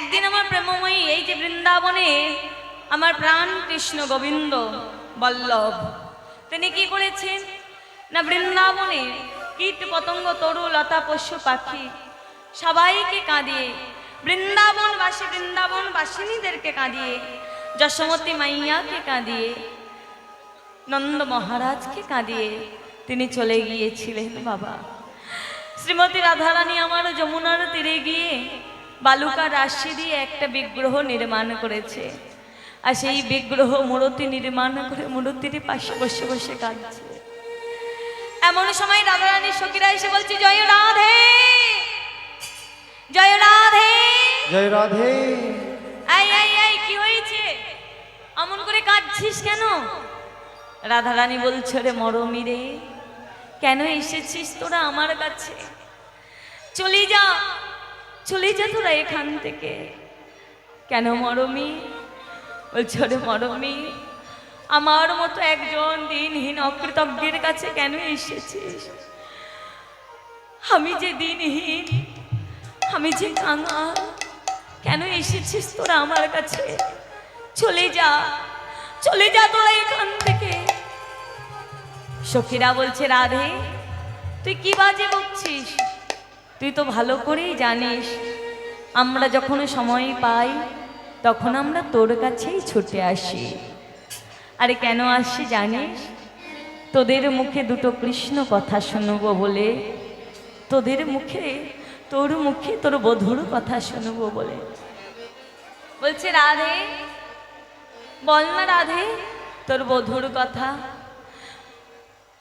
একদিন আমার প্রেমময়ী এই যে বৃন্দাবনে আমার প্রাণ কৃষ্ণ গোবিন্দ বল্লভ তিনি কি করেছেন না, বৃন্দাবনে কীট পতঙ্গ তরু লতা পশু পাখি সবাইকে কাঁদিয়ে, বৃন্দাবনবাসিনীদেরকে কাঁদিয়ে, যশোমতী মাইয়াকে কাঁদিয়ে, নন্দ মহারাজকে কাঁদিয়ে তিনি চলে গিয়েছিলেন। বাবা শ্রীমতী রাধারানী আমার যমুনার তীরে গিয়ে বালুকা রাশি দিয়ে একটা বিগ্রহ নির্মাণ করেছে, আর সেই বিগ্রহ মূর্তি নির্মাণ করে মূর্তির পাশে বসে বসে কাঁদছে। এমন সময় রাধারানীর সখীরা এসে বলছে, জয় রাধে, জয় রাধে, জয় রাধে। আই আই আই, কি হয়েছে, এমন করে কাঁদছিস কেন? রাধারানী বলছে, রে মরমি রে, কেন এসেছিস তোরা আমার কাছে? চলে যা, চলে যা তোরা এখান থেকে। কেন মরমি? বলছে, রে মরমি, আমার মতো একজন দিনহীন অকৃতজ্ঞের কাছে কেন এসেছিস? আমি যে দিনহীন, আমি যে কাঙাল, কেন এসেছিস তোরা আমার কাছে? চলে যা, চলে যা তোরা এখান থেকে। সখীরা বলছে, রাধে তুই কি বাজে বকছিস? তুই তো ভালো করেই জানিস আমরা যখন সময় পাই তখন আমরা তোর কাছেই ছুটে আসি। আরে কেন আসি জানিস? তোদের মুখে দুটো কৃষ্ণ কথা শুনবো বলে, তোদের মুখে, তোর মুখে তোর বধুর কথা শুনবো বলে। বলছে, রাধে বল না রাধে তোর বধুর কথা।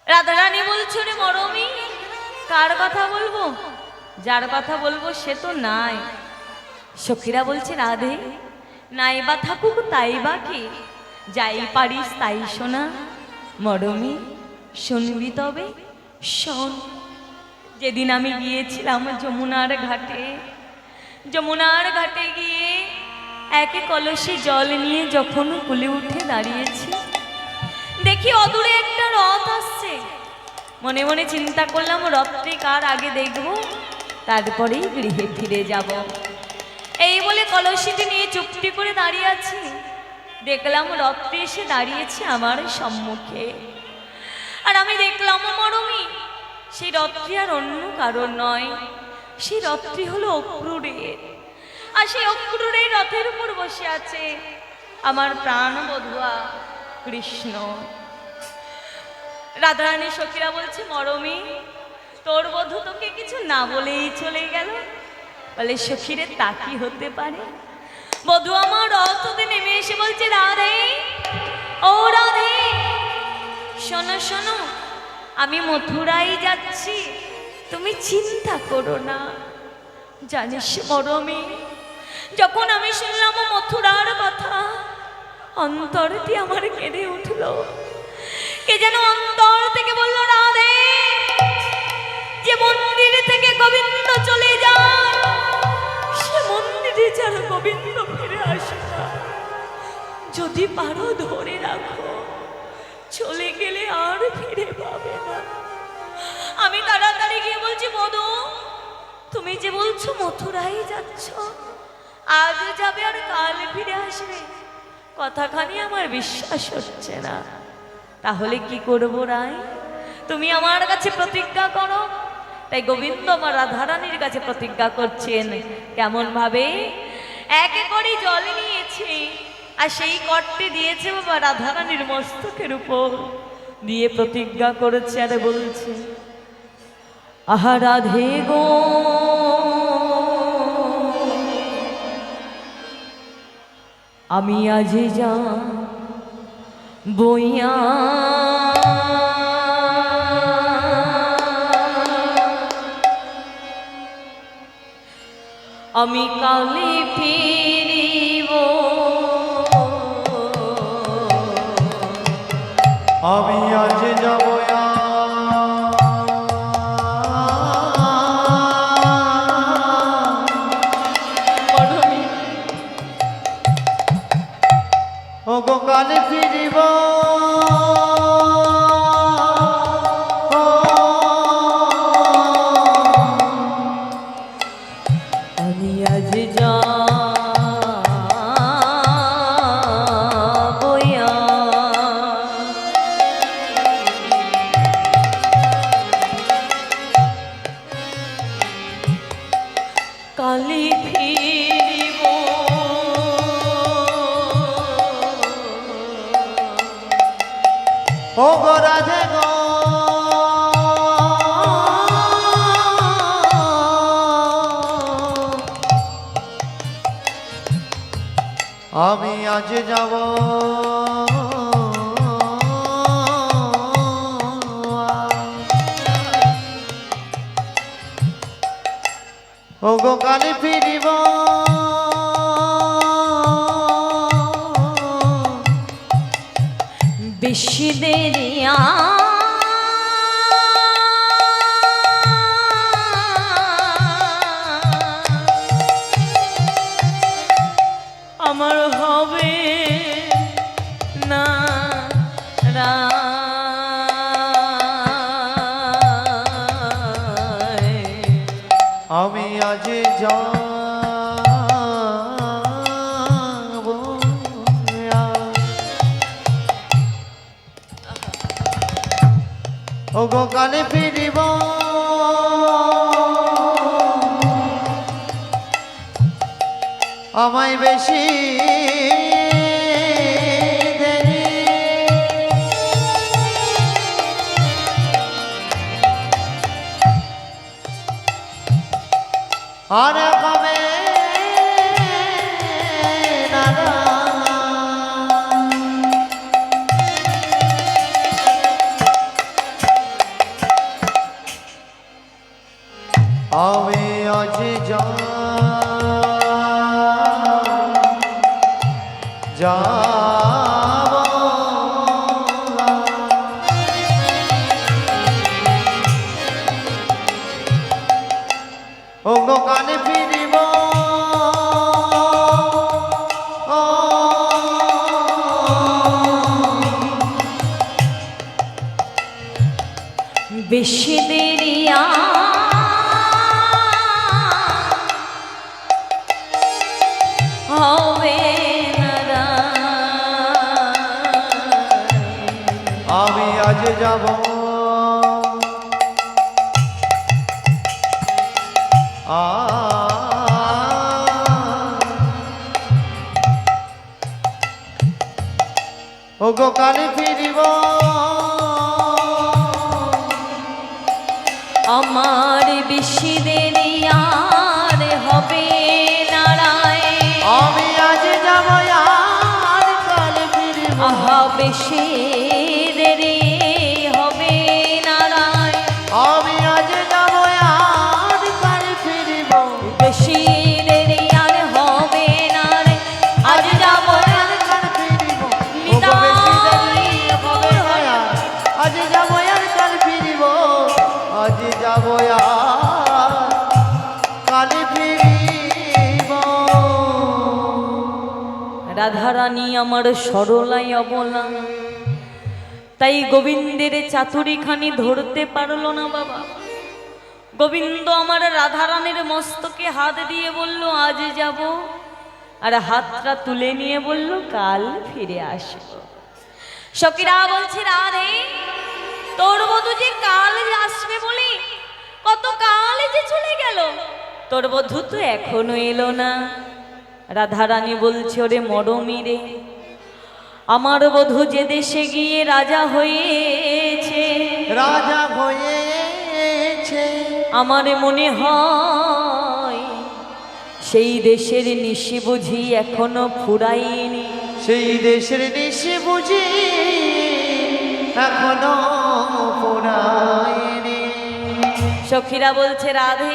রাধারানী বলছে, রে মরমি, কার কথা বলবো? যার কথা বলবো সে তো নাই। সখীরা বলছে, রাধে নাই বা থাকুক তাই বা কি, যাই পারিস তাই শোনা। মরমি শুনবি তবে শোন। যেদিন আমি গিয়েছিলাম যমুনার ঘাটে, যমুনার ঘাটে গিয়ে এক কলসি জল নিয়ে যখন কুলে উঠে দাঁড়িয়েছি, দেখি অদূরে একটা রথ আসছে। মনে মনে চিন্তা করলাম রথটি কার আগে দেখব, তারপরেই গৃহে ফিরে যাব। এই বলে কলসিটি নিয়ে চুপটি করে দাঁড়িয়ে আছি, দেখলাম রথটি এসে দাঁড়িয়েছে আমার সম্মুখে। আর আমি দেখলাম মরমি, সেই রথটি আর অন্য কারণ নয়, সেই রথটি হলো অক্রূরের। আর সেই অক্রূরের রথের উপর বসে আছে আমার প্রাণ বধুয়া কৃষ্ণ। রাধারানী সখীরা বলছে, মরমি তোর বধূ তোকে কিছু না বলেই চলে গেল। বলে, সখীরে তা কি হতে পারে? বধূ আমার রথ হতে নেমে এসে বলছে, রাধে ও রাধে, শোনো শোনো, আমি মথুরায় যাচ্ছি, তুমি চিন্তা করো না। জানিস মরমি, যখন আমি শুনলাম মথুরার কথা, অন্তরটি আমার কেঁদে উঠল। কে যেন অন্তর থেকে বলল, রাধে যে মন্দির থেকে গোবিন্দ চলে যায়, সে মন্দিরে যেন গোবিন্দ ফিরে আসে না। যদি পারো ধরে রাখো, চলে গেলে আর ফিরে পাবে না। আমি তাড়াতাড়ি গিয়ে বলছি, বধূ তুমি যে বলছো মথুরায় যাচ্ছ, আজ যাবে আর কাল ফিরে আসবে, কথাখানি আমার বিশ্বাস হচ্ছে না। তাহলে কি করব রায়? তুমি আমার কাছে প্রতিজ্ঞা করো। তাই গোবিন্দ আমার রাধারানীর কাছে প্রতিজ্ঞা করছেন। কেমন ভাবে? এক করে জল নিয়েছে, আর সেই কটটি দিয়েছে বাবা রাধারানীর মস্তকের উপর দিয়ে প্রতিজ্ঞা করেছে, আর বলছে, আহা রাধে গো, আমি আজ যা বইয়া আমি কালে ফিরিব, আমি আজ যাব ও গো কালে ফিরিব, আমি আজ যা ও গো রাধে গো আমি আজ যাব ও গো কালে ফিরিব বেশি দেরি আমার হবে না রায়। আমি আজ যাব ও গো কালে ফিরিব আমায় বেশি দেরি আর কবে না না আমি আজ যাব ও গো কানে ফিরিব ও বেশি দেরি হবে না রায়। আমি আজ যাব ও গো কালে ফিরিব আমার বেশি দেরি আর হবে না রায়। আমি আজ যাব আর কালে ফিরিব আহা বেশি দেরি হবে না রায়। আমি আজ যাব আর কালে ফিরিব বেশি দেরি আর হবে না রে, আজ যাব আর কালে ফিরিব ও গো বেশি দেরি হবে না আর। আজ যাব আর কালে ফিরিব আজ যাব আর কালে ফিরিব রাধারানী আমার সরলাই অবলা, তাই গোবিন্দের চাতুরিখানি ধরতে পারলো না বাবা। গোবিন্দ আমার রাধারানীর মস্তকে হাত দিয়ে বলল আজ যাব, আর হাতটা তুলে নিয়ে বলল কাল ফিরে আসবো। সখীরা বলছে রাধে তোর বধূ যে কাল আসবে বলি কত কাল যে চলে গেল, তোর বধূ তো এখনো এলো না। রাধারানী বলছে ওরে মরমী রে, আমার বধূ যে দেশে গিয়ে রাজা হয়েছে, রাজা হয়েছে আমার মনে হয় সেই দেশের নিশি বুঝি এখনো ফুরাইনি। সেই দেশের নিশে বুঝি এখনো পুরায়নি। সখীরা বলছে রাধে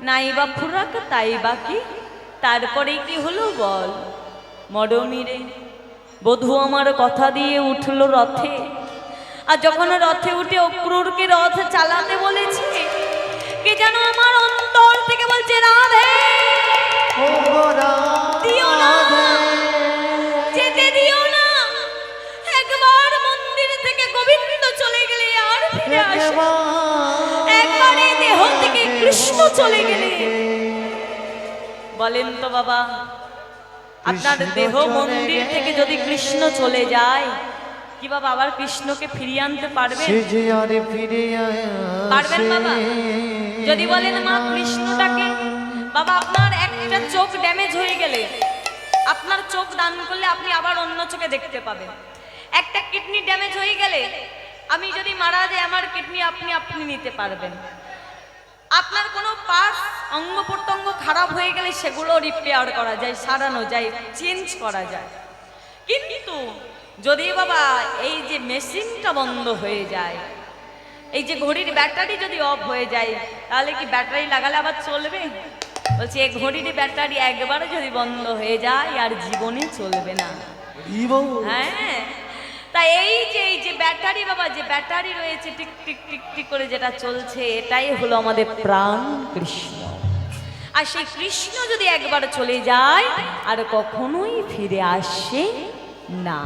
নাই বা ফুরাক তাই বাকি, তারপরে কি হলো বল। মরমী রে, বধূ আমার কথা দিয়ে উঠলো রথে, আর যখন রথে উঠে অক্রূরকে রথ চালাতে বলেছে, কে যেন আমার অন্তর থেকে বলছে রাধে ও গো দিও না, রাধে, যেতে দিও না। একবার মন্দির থেকে গোবিন্দ চলে গেলে আর ফিরে আসে না। একবার এই দেহ থেকে কৃষ্ণ চলে গেলে, বলেন তো বাবা আপনার দেহ মন্দির থেকে যদি কৃষ্ণ চলে যায়, কি বাবা আবার কৃষ্ণকে ফিরিয়ে আনতে পারবেন? সে যে আরে ফিরে পারবেন বাবা? যদি বলেন মা কৃষ্ণটাকে, বাবা আপনার একটা চোখ ড্যামেজ হয়ে গেলে আপনার চোখ দান করলে আপনি আবার অন্য চোখে দেখতে পাবেন, একটা কিডনি ড্যামেজ হয়ে গেলে আমি যদি মারা যাই আমার কিডনি আপনি আপনি নিতে পারবেন। আপনার কোনো পার্টস অঙ্গ প্রত্যঙ্গ খারাপ হয়ে গেলে সেগুলো রিপেয়ার করা যায়, সারানো যায়, চেঞ্জ করা যায়। কিন্তু যদি বাবা এই যে মেশিনটা বন্ধ হয়ে যায়, এই যে ঘড়ির ব্যাটারি যদি অফ হয়ে যায়, তাহলে কি ব্যাটারি লাগালে আবার চলবে? বলছি এই ঘড়ির ব্যাটারি একবারে যদি বন্ধ হয়ে যায় আর জীবনে চলবে না। হ্যাঁ, তাই এই যে ব্যাটারি বাবা, যে ব্যাটারি রয়েছে টিক টিক টিক টিক করে যেটা চলছে, এটাই হলো আমাদের প্রাণ কৃষ্ণ। আর সেই কৃষ্ণ যদি একবার চলে যায় আর কখনোই ফিরে আসে না।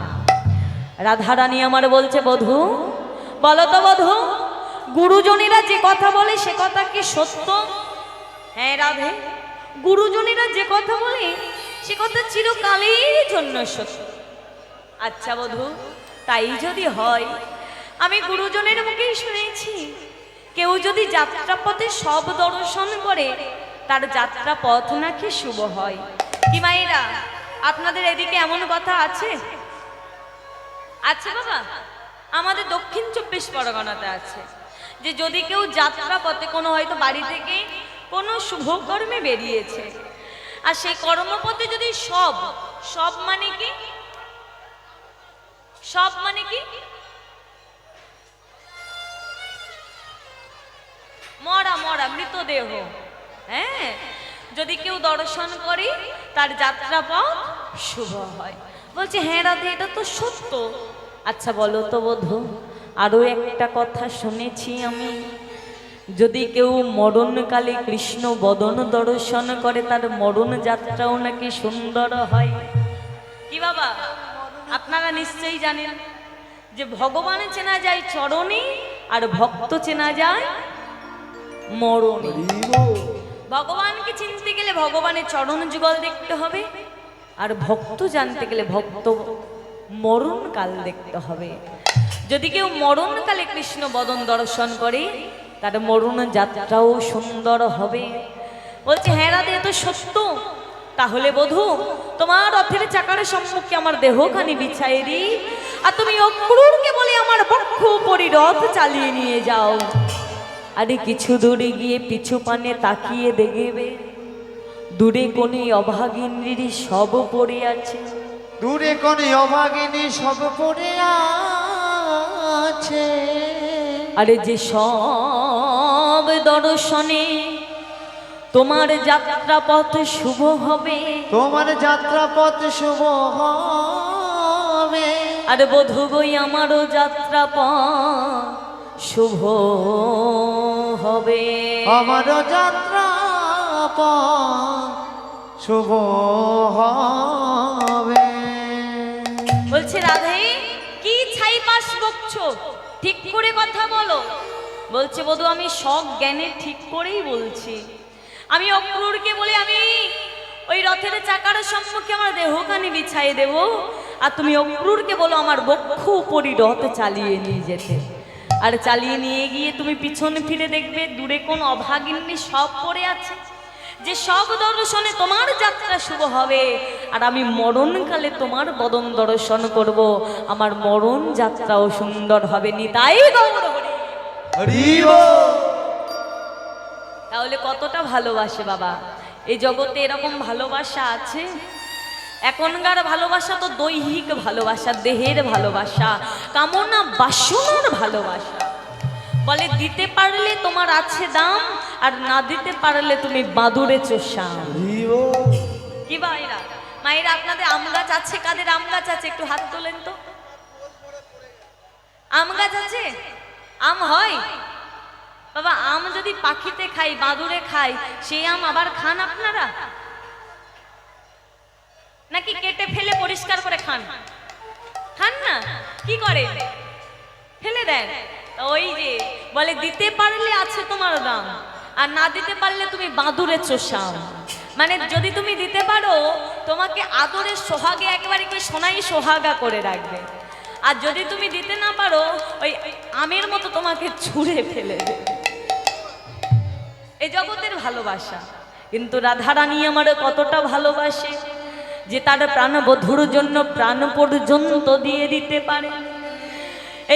রাধারানী আমার বলছে, বধূ বলো তো বধূ, গুরুজনেরা যে কথা বলে সে কথা কি সত্য? হ্যাঁ রাধে, গুরুজনেরা যে কথা বলে সে কথা চিরকালের জন্য সত্য। আচ্ছা বধূ, তাই যদি হয়, আমি গুরুজনের মুখেই শুনেছি কেউ যদি যাত্রাপথে সব দর্শন করে তার যাত্রা পথ নাকি শুভ হয়। কি মায়েরা, আপনাদের এদিকে এমন কথা আছে? আছে বাবা, আমাদের দক্ষিণ 24 পরগনাতে আছে যে যদি কেউ যাত্রা পথে কোনো হয়তো বাড়ি থেকে কোনো শুভ কর্মে বেরিয়েছে, আর সেই কর্মপথে যদি সব মানে কি, সব মানে কি মরা মরা মৃতদেহ, হ্যাঁ, যদি কেউ দর্শন করে তার যাত্রা পথ শুভ হয়। বলছে হ্যাঁ রাধে, এটা তো সত্য। আচ্ছা বলো তো বধূ, আরো একটা কথা শুনেছি আমি, যদি কেউ মরণকালে কৃষ্ণ বদন দর্শন করে তার মরণ যাত্রাও নাকি সুন্দর হয়। কি বাবা, আপনারা নিশ্চয়ই জানেন যে ভগবান চেনা যায় চরণে আর ভক্ত চেনা যায় মরণে। ভগবানকে চিনতে গেলে ভগবানের চরণ যুগল দেখতে হবে, আর ভক্ত জানতে গেলে ভক্ত মরণকাল দেখতে হবে। যদি কেউ মরণকালে কৃষ্ণ বদন দর্শন করে তার মরণ যাত্রাও সুন্দর হবে। বলছে হ্যাঁ রাধে, এ তো সত্য। তাহলে বধূ, তোমার রথের চাকার সম্মুখে আমার দেহখানি বিছাই দি, আর তুমি অক্রূরকে বলে আমার বক্ষ উপরি রথ চালিয়ে নিয়ে যাও। আরে কিছু দূরে গিয়ে পিছু পানে তাকিয়ে দেখবে দূরে কোনে অভাগিনীর সব পড়ে আছে। দূরে কোনে অভাগিনী সব পড়ে আছে। আরে যে সব দর্শনে তোমার যাত্রা পথ শুভ হবে, তোমার যাত্রা পথ শুভ হবে। আরে বধূ গই আমারও যাত্রা পথ শুভ হবে। আমারও যাত্রা পথ শুভ হবে। বলছে রাধে, কি ছাই পাশ বকছো, ঠিক করে কথা বলো। বলছে বধূ, আমি সব জ্ঞানে ঠিক করেই বলছি। আমি অক্রূরকে বলি আমি ওই রথের চাকার সম্মুখে আমার দেহখানি বিছাই দেব, আর তুমি অক্রূরকে বলো আমার বক্ষ উপরি রথ চালিয়ে নিয়ে যেতে। আর চালিয়ে নিয়ে গিয়ে তুমি পিছন ফিরে দেখবে দূরে কোন অভাগিনী সব পড়ে আছে, যে সব দর্শনে তোমার যাত্রা শুভ হবে। আর আমি মরণকালে তোমার বদন দর্শন করব, আমার মরণ যাত্রাও সুন্দর হবে। নিতাই গৌর হরি হরি বল। তাহলে কতটা ভালোবাসে বাবা এই জগতে, এরকম ভালোবাসা আছে। এখনকার ভালোবাসা তো দৈহিক ভালোবাসা, দেহের ভালোবাসা, কামনা বাসনার ভালোবাসা। বলে দিতে পারলে তোমার আছে দাম, আর না দিতে পারলে তুমি বাদুড়ে চোষা। কি ভাইরা মায়েরা, আপনাদের আম গাছ আছে? কাদের আম গাছ আছে একটু হাত তোলেন তো। আম গাছ আছে? আম হয় বাবা? আম যদি পাখিতে খাই, বাদুড়ে খাই, সেই আম আবার খান আপনারা? নাকি কেটে ফেলে পরিষ্কার করে খান? খান না, কি করে ফেলে দেন। ওই যে বলে দিতে পারলে আছে তোমার দাম, আর না দিতে পারলে তুমি বাদুড়ে চোষাও। মানে যদি তুমি দিতে পারো তোমাকে আদরের সোহাগে একেবারে কি সোনাই সোহাগা করে রাখবে, আর যদি তুমি দিতে না পারো ওই আমের মতো তোমাকে ছুঁড়ে ফেলে দেবে। এই জগতের ভালোবাসা। কিন্তু রাধারানী আমার কতটা ভালোবাসে, যে তার প্রাণবধূর জন্য প্রাণ পর্যন্ত দিয়ে দিতে পারে।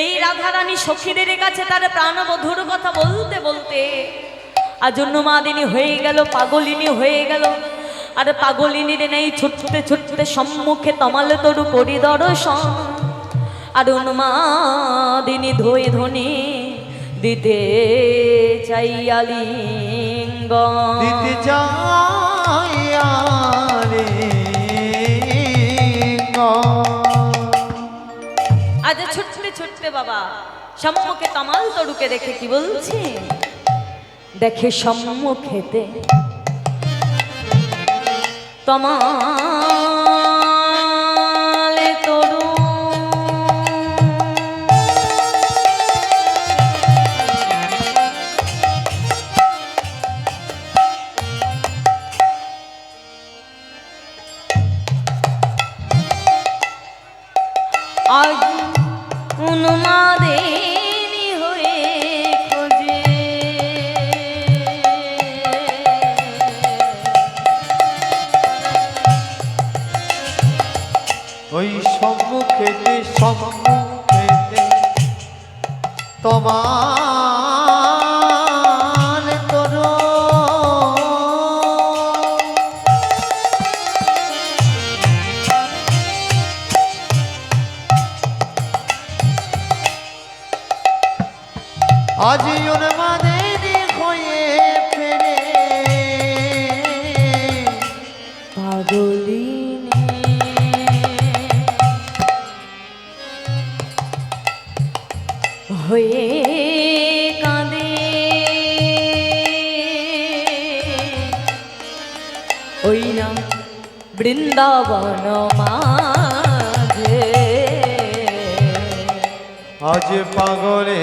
এই রাধারানী সখীদের কাছে তার প্রাণবধূর কথা বলতে বলতে আজ উন্মাদিনী হয়ে গেল, পাগলিনী হয়ে গেল। আর পাগলিনীর নেই ছুটতে ছুটতে সম্মুখে তমাল তরু পরিদর্শন। আর উন্মাদিনী ধোয়ে ধ্বনি দিতে চাইয়া লিঙ্গন, দিতে চাইয়া আজ ছুটতে ছুটতে বাবা সম্মুখে তমাল তরুকে দেখে কি বলছে, দেখে সম্মুখেতে তমাল তরু। আজ উন্মাদিনী হয়ে খোঁজে, ওই সম্মুখেতে সম্মুখেতে তোমার তরু। আজ উন্মাদিনী হয়ে ফেরে পাগলিনী হয়ে কাঁদে, ওই না বৃন্দাবন মাঝে। আজ পাগলে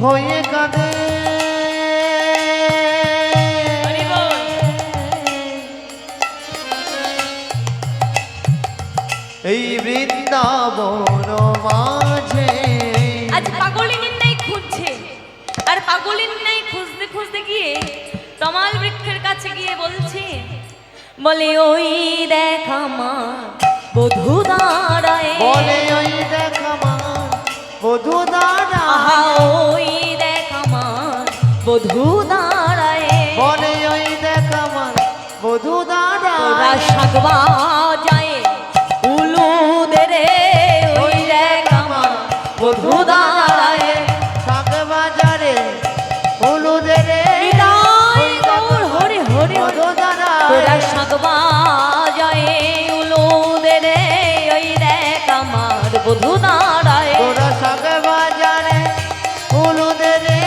হয়ে কাঁদে, এই বৃন্দাবন মাঝে। আজ পাগলিনীর নাই খুঁজছে, আর পাগলিনীর নাই খুঁজতে খুঁজতে গিয়ে তমাল বৃক্ষের কাছে গিয়ে বলছে, বলে ওই দেখ আমার বধূ দাঁড়ায়, বলে ওই দেখ আমার বধূ দাঁড়ায়, আহা ওই দেখ আমার বধূ দাঁড়ায়, বলে ওই দেখ আমার বধূ তোরা দাঁড়ায়। সাগবা যায় উলুদে রে, ওই দেখ আমার বধূ দাঁড়ায়। শাক বাজারে হলুদে রে, নিতাই গৌর হরে হরে হরে, বধূ দাঁড়ায়। তোরা সাগবা যায় উলুদে রে, ওই দেখ আমার বধূ দাঁড়ায়। তোরা শাক বাজারে হলুদে রে,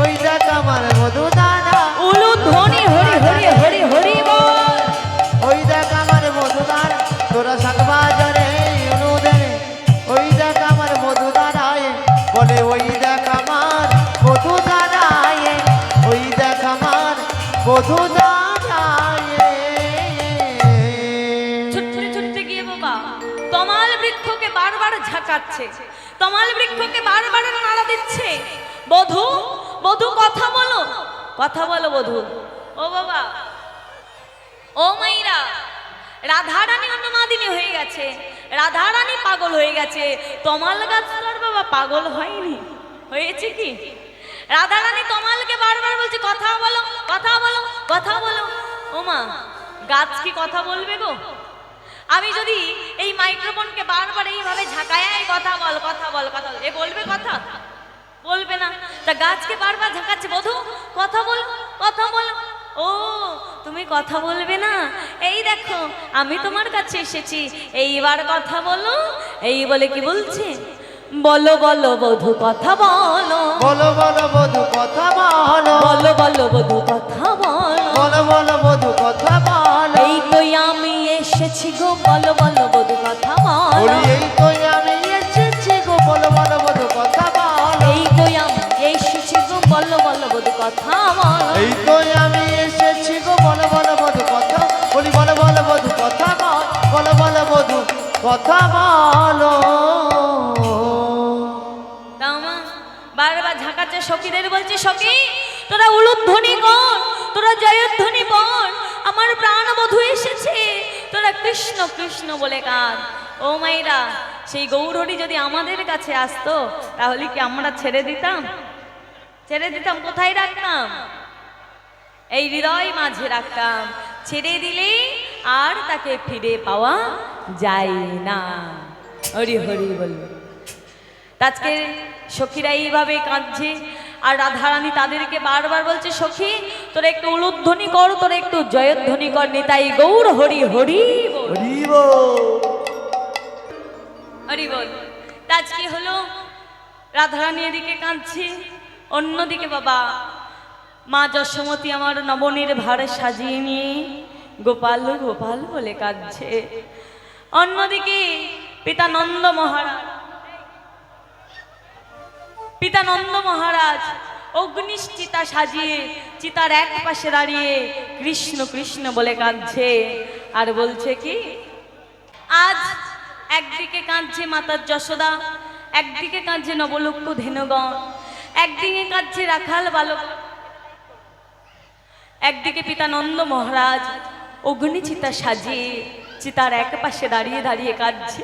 ওই দেখ আমার বধূ দাঁড়ায়। উলু ধ্বনি হরি হরি হরি হরি বল, ওই দেখ আমার বধূ দাঁড়ায়। তোরা শাক বাজারে হলুদে রে, ওই দেখ আমার বধূ দাঁড়ায়। বলে ওই দেখ আমার বধূ দাঁড়ায়, ওই দেখ আমার বধূ দাঁড়ায়। ছুটতে ছুটতে গিয়ে বাবা তমাল বৃক্ষকে বারবার ঝাঁকাচ্ছে, তমাল বৃক্ষকে বারবার নাড়া দিচ্ছে। বধূ বধূ কথা বলো, কথা বলো বধূ। ও বাবা, ও মাইরা, রাধারানী উন্মাদিনী হয়ে গেছে, রাধারানী পাগল হয়ে গেছে, তমাল গাছ তো আর বাবা পাগল হয়নি, হয়েছে কি? রাধারানী তমালকে বারবার বলছে কথা বলো, কথা বলো, কথা বলো। ও মা, গাছ কি কথা বলবে গো? আমি যদি এই মাইক্রোফোনকে বারবার এইভাবে ঝাঁকায় কথা বল, কথা বল, কথা বল, এ বলবে কথা? বলবে না। তা গাছকে বারবার ঝাঁকাচ্ছে, বধূ কথা বল, কথা বল। ও তুমি কথা বলবে না? এই দেখো আমি তোমার কাছে এসেছি, এইবার কথা বলো। এই বলে কি বলছে, বলো বলো বধূ কথা বলো, বলো বলো বধূ কথা বলো, বলো বলো বধূ কথা বলো, বলো বলো বধূ কথা বলো। এই তো আমি এসেছি গো, বলো বলো বধূ কথা বলো, বলি এই তো আমি এসেছি গো, বলো বলো বধূ কথা বলো। এই তো আমি এসেছি গো, বলো বলো বধূ কথা বলো। এই তো আমি এসেছি গো, বলো বলো বধূ কথা। বলি বলো বলো বধূ কথা বল, বলো বলো বধূ কথা বলো। সখীদের বলছে, সখী তোরা উলুধ্বনি কর, তোরা জয়ধ্বনি বল, আমার প্রাণবধূ এসেছে, তোরা কৃষ্ণ কৃষ্ণ বলে কাঁদ। ও মাইরা, সেই গৌরহরি যদি আমাদের কাছে আসতো তাহলে কি আমরা ছেড়ে দিতাম? ছেড়ে দিতাম? কোথায় রাখতাম? এই হৃদয় মাঝে রাখতাম। ছেড়ে দিলে আর তাকে ফিরে পাওয়া যায় না। হরি হরি বল। আজকে সখীরা এইভাবে কাঁদছে, আর রাধারানী তাদেরকে বারবার বলছে, সখী তোরা একটু উলুধ্বনি কর, তোরা একটু জয়ধ্বনি কর, নিতাই গৌর হরি হরি বল। হরি বল। হরি বল। আজ কি হলো? রাধারানী এদিকে কাঁদছে, অন্যদিকে বাবা মা যশোমতী আমার নবনীর ভার সাজিয়ে নিয়ে গোপাল গোপাল বলে কাঁদছে। অন্যদিকে পিতানন্দ মহারাজ অগ্নিশ চিতা সাজিয়ে চিতার এক পাশে দাঁড়িয়ে কৃষ্ণ কৃষ্ণ বলে কাঁদছে। আর বলছে কি, আজ একদিকে কাঁদছে মাতার যশোদা, একদিকে কাঁদছে নবলক্ষ ধেনুগণ, একদিকে কাঁদছে রাখাল বালক, একদিকে পিতানন্দ মহারাজ অগ্নি চিতা সাজিয়ে চিতার এক পাশে দাঁড়িয়ে দাঁড়িয়ে কাঁদছে।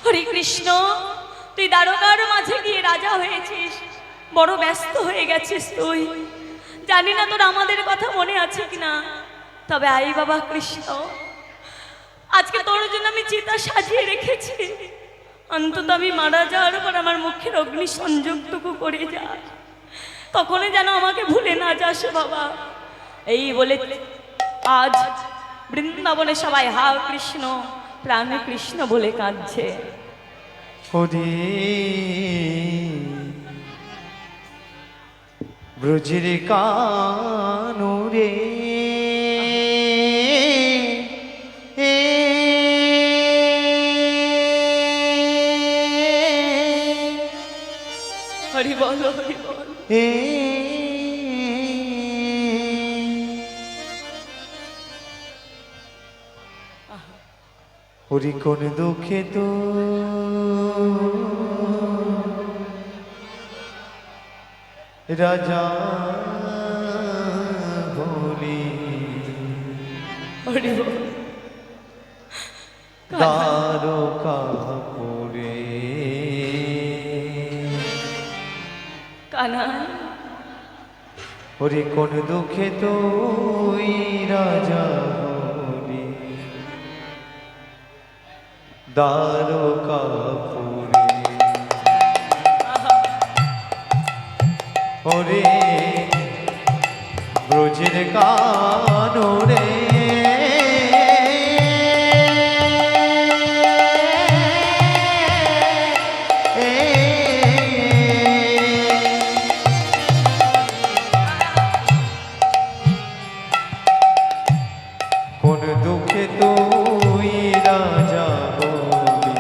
হরে কৃষ্ণ, তুই দ্বারকার মাঝে গিয়ে রাজা হয়েছিস, বড় ব্যস্ত হয়ে গেছিস তুই, জানি না তোর আমাদের কথা মনে আছে কিনা, তবে আই বাবা কৃষ্ণ, আজকে তোর জন্য আমি চিতা সাজিয়ে রেখেছি, অন্তত আমি মারা যাওয়ার পর আমার মুখের অগ্নি সংযোগটুকু করে যা, তখনই যেন আমাকে ভুলে না যাস বাবা। এই বলে আজ বৃন্দাবনে সবাই হা কৃষ্ণ প্রাণ কৃষ্ণ বলে কাঁদছে। হরি ব্রজের কানুরে হরি বল হরি বল। হরি কোন দুঃখে তো রাজা হলি, হরি বল। দ্বারকাপুরে কানাই হরি কোন দুঃখে তুই রাজা হলি, দ্বারকাপুরে হরে ব্রজের কানুরে কোন দুঃখে তুই রাজা হলি,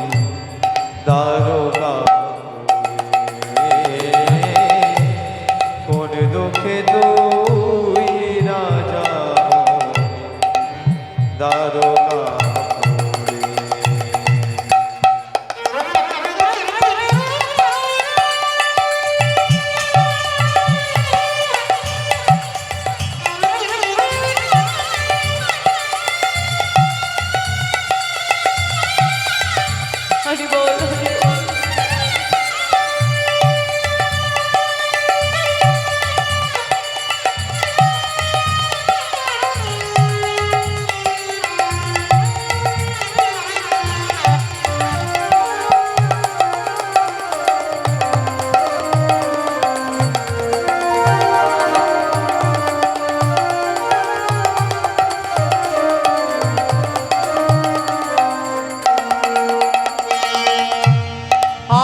দ্বারকাপুরে কোন দুঃখে তুই রাজা হলি, দ্বারকাপুরে হরি বল হরি বল।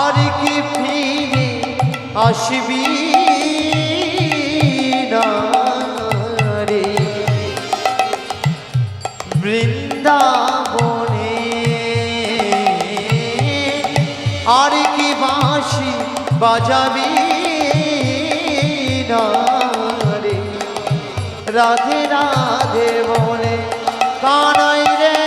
আর কি ফিরে আসবি না রে বৃন্দাবনে, আর কি বাঁশি বাজাবি না রে রাধে রাধে বলে কানাই রে।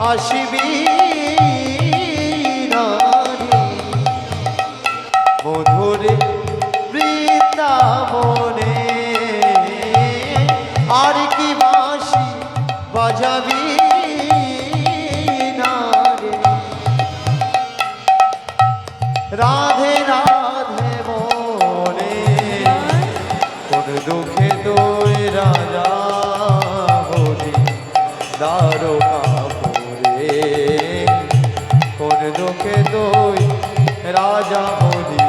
আসিবি নারী মধুর বৃন্দাবনে আর কি বাঁশি বাজাবি নারী রাধে রাধে বলে কোন দুঃখে তুই রাজা হলি দ্বারকাপুরে কোন দুঃখে তুই রাজা হলি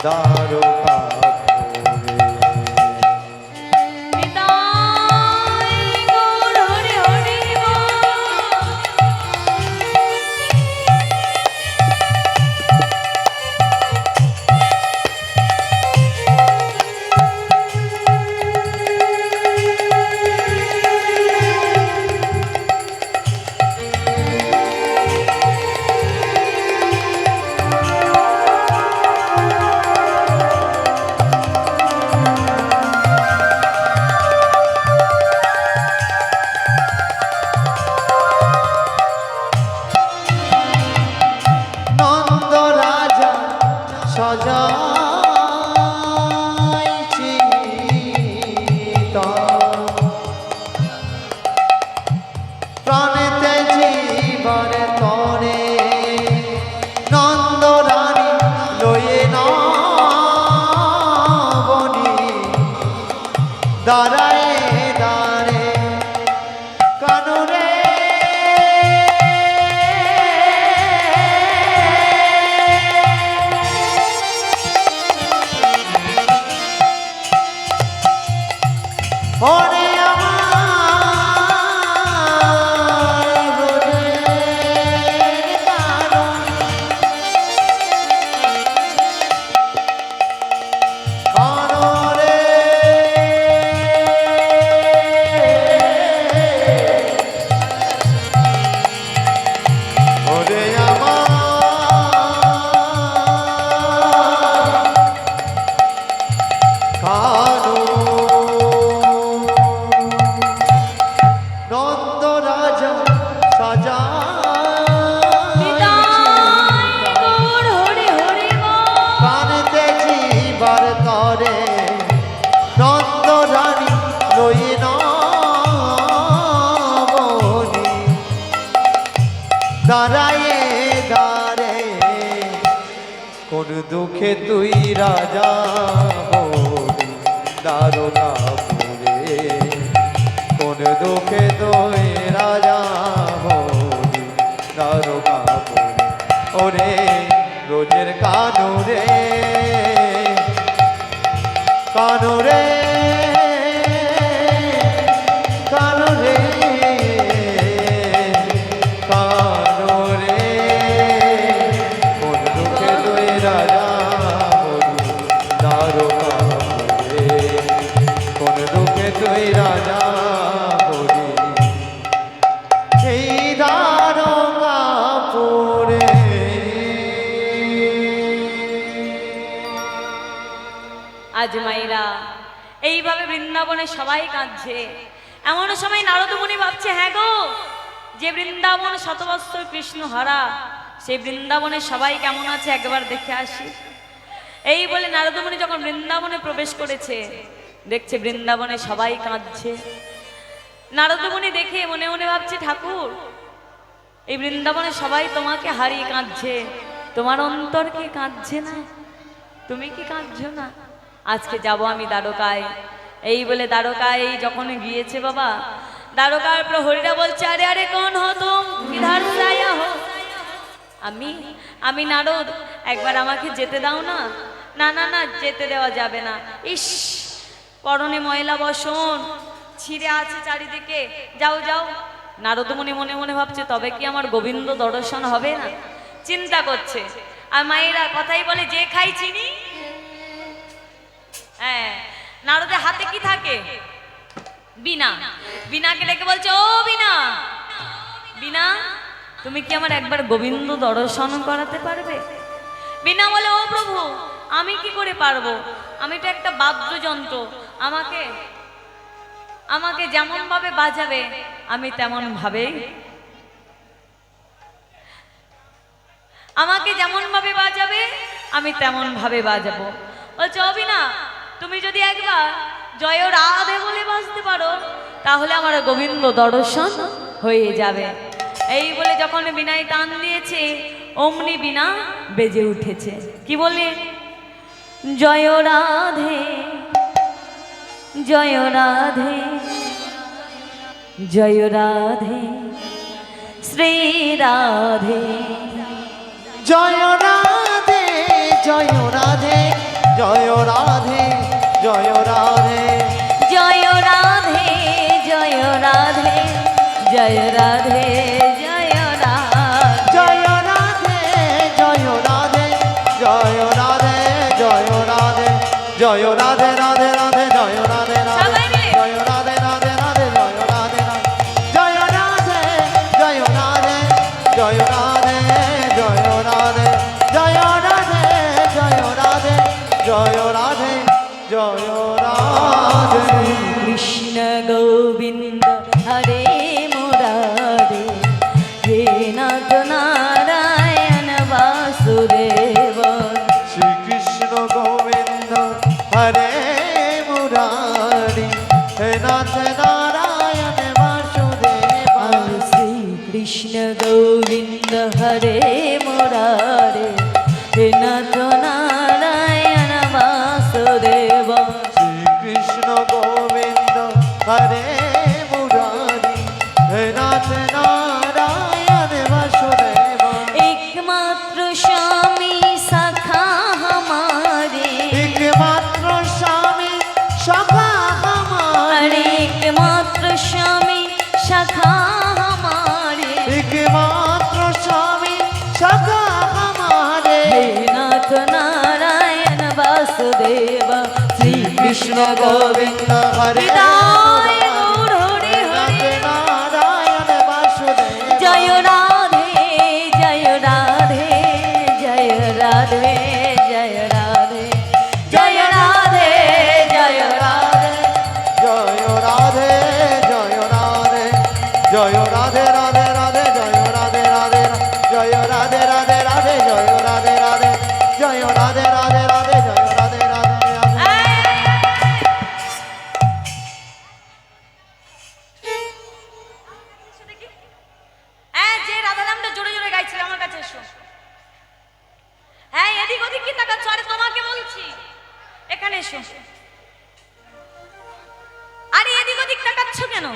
দ্বারকাপুরে নিতাই গৌর হরি হরি বল। নন্দ রাজা সজাইছি প্রাণেতে জীবন করে নন্দ রানী লয়ে নবনি দাঁড়ায় দাঁড়ে কানুরে ওরে আমার ব্রজের কানন কানরে ওরে আমার কানন নন্দ রাজা সাজা নিতাই গৌর হরি হরি বল। কানতে জীবার করে নন্দ রানী লই নবনি দাঁড়ায়ে দাঁড়ে কোন দুঃখে তুই রাজা হলি দ্বারকাপুরে কোন দুঃখে তুই রাজা হলি দ্বারকাপুরে ওরে রোজের কানুরে কানুরে কানুরে কানুরে কোন দুঃখে তুই রাজা হলি দ্বারকাপুরে কোন দুঃখে তুই রাজা হলি এই দ্বারকাপুরে আজ মায়েরা এইভাবে বৃন্দাবনে সবাই কাঁদছে। এমন সময় নারদ মুনি ভাবছে, হ্যাঁ গো, যে বৃন্দাবন শতবৎসর কৃষ্ণ হারা, সেই বৃন্দাবনে সবাই কেমন আছে একবার দেখে আসি। এই বলে নারদ মুনি যখন বৃন্দাবনে প্রবেশ করেছে, দেখছে বৃন্দাবনে সবাই কাঁদছে। নারদ মুনি দেখে মনে মনে ভাবছে, ঠাকুর, এই বৃন্দাবনে সবাই তোমাকে হারিয়ে কাঁদছে, তোমার অন্তর কি কাঁদছে না? তুমি কি কাঁদছো না? আজকে যাব আমি দ্বারকায়। এই বলে দ্বারকায় যখন গিয়েছে বাবা, দ্বারকার প্রহরীরা বলছে, আরে আরে কোন হো তুম, কিধার সে আয়া হো? আমি নারদ, একবার আমাকে যেতে দাও না। না না না, যেতে দেওয়া যাবে না। ইস, পরনে ময়লা বসন ছিঁড়ে আছে চারিদিকে, যাও যাও। নারদমুনি মনে মনে ভাবছে, তবে কি আমার গোবিন্দ দর্শন হবে না? চিন্তা করছে। আর মায়েরা কথাই বলে, যে খাই চিনি। হ্যাঁ, নারদের হাতে কি থাকে? বীণা। বীণাকে ডেকে বলছে, ও বীণা, বীণা, তুমি কি আমার একবার গোবিন্দ দর্শন করাতে পারবে? বীণা বলে, ও প্রভু, আমি কি করে পারবো? আমি তো একটা বাদ্যযন্ত্র, আমাকে যেমন ভাবে বাজাবে আমি তেমন ভাবে আমাকে যেমন ভাবে বাজাবে আমি তেমন ভাবে বাজাবো। বলছে অবিনা, তুমি যদি একবার জয় রাধে বলে বাজতে পারো তাহলে আমার গোবিন্দ দর্শন হয়ে যাবে। এই বলে যখন বিনায় টান দিয়েছে অমনি বিনা বেজে উঠেছে। কি বলে? জয় রাধে জয় রাধে জয় রাধে শ্রী রাধে। জয় রাধে জয় রাধে জয় রাধে জয় রাধে জয় রাধে জয় রাধে জয় রাধে জয় রাধে জয় রাধে জয় রাধে জয় রাধে জয় রাধে জয় রাধে রাধে রাধে জয় রাধে রাধে সবাই মিলে। জয় রাধে রাধে রাধে জয় রাধে রাধে জয় রাধে জয় রাধে জয় রাধে জয় রাধে জয় রাধে জয় রাধে জয় রাধে জয় রাধে। কৃষ্ণ গোবিন্দ হরে মুরারে হে নাথ নারায়ণ বাসুদেব। শ্রীকৃষ্ণ গোবিন্দ হরে মুরারি হে নাথ নারায়ণ বাসুদেব। শ্রী কৃষ্ণ গোবিন্দ হরে মুরারে হে নাথ নারায়ণ বাসুদেব। শ্রীকৃষ্ণ গোবিন্দ হরে মুরারি হে নাথ নারায়ণ বাসুদেব। একমাত্র স্বামী সখা हमारे একমাত্র স্বামী সখা अरे हमारे एकमात्र स्वामी सखा हमारे একমাত্র স্বামী সখা हमारे हे नाथ नारायण वासुदेव श्री कृष्ण गोविंद হরে हृदय गौर हरे हरे নারায়ণ বাসুদেব। जय राधे जय राधे जय राधे जय राधे जय राधे जय राधे জয় রাধে জয় রাধে জয় রাধে রাধে রাধে জয় রাধে রাধে জয় রাধে রাধে রাধে জয় রাধে রাধে জয় রাধে রাধে রাধে জয় রাধে রাধে। হ্যাঁ, যে রাধা নামটা জোরে জোরে গাইছিল আমার কাছে এসো। হ্যাঁ, এদিক ওদিক কি তাকাচ্ছ? আরে তোমাকে বলছি, এখানে এসো। আরে এদিক ওদিক তাকাচ্ছ কেন?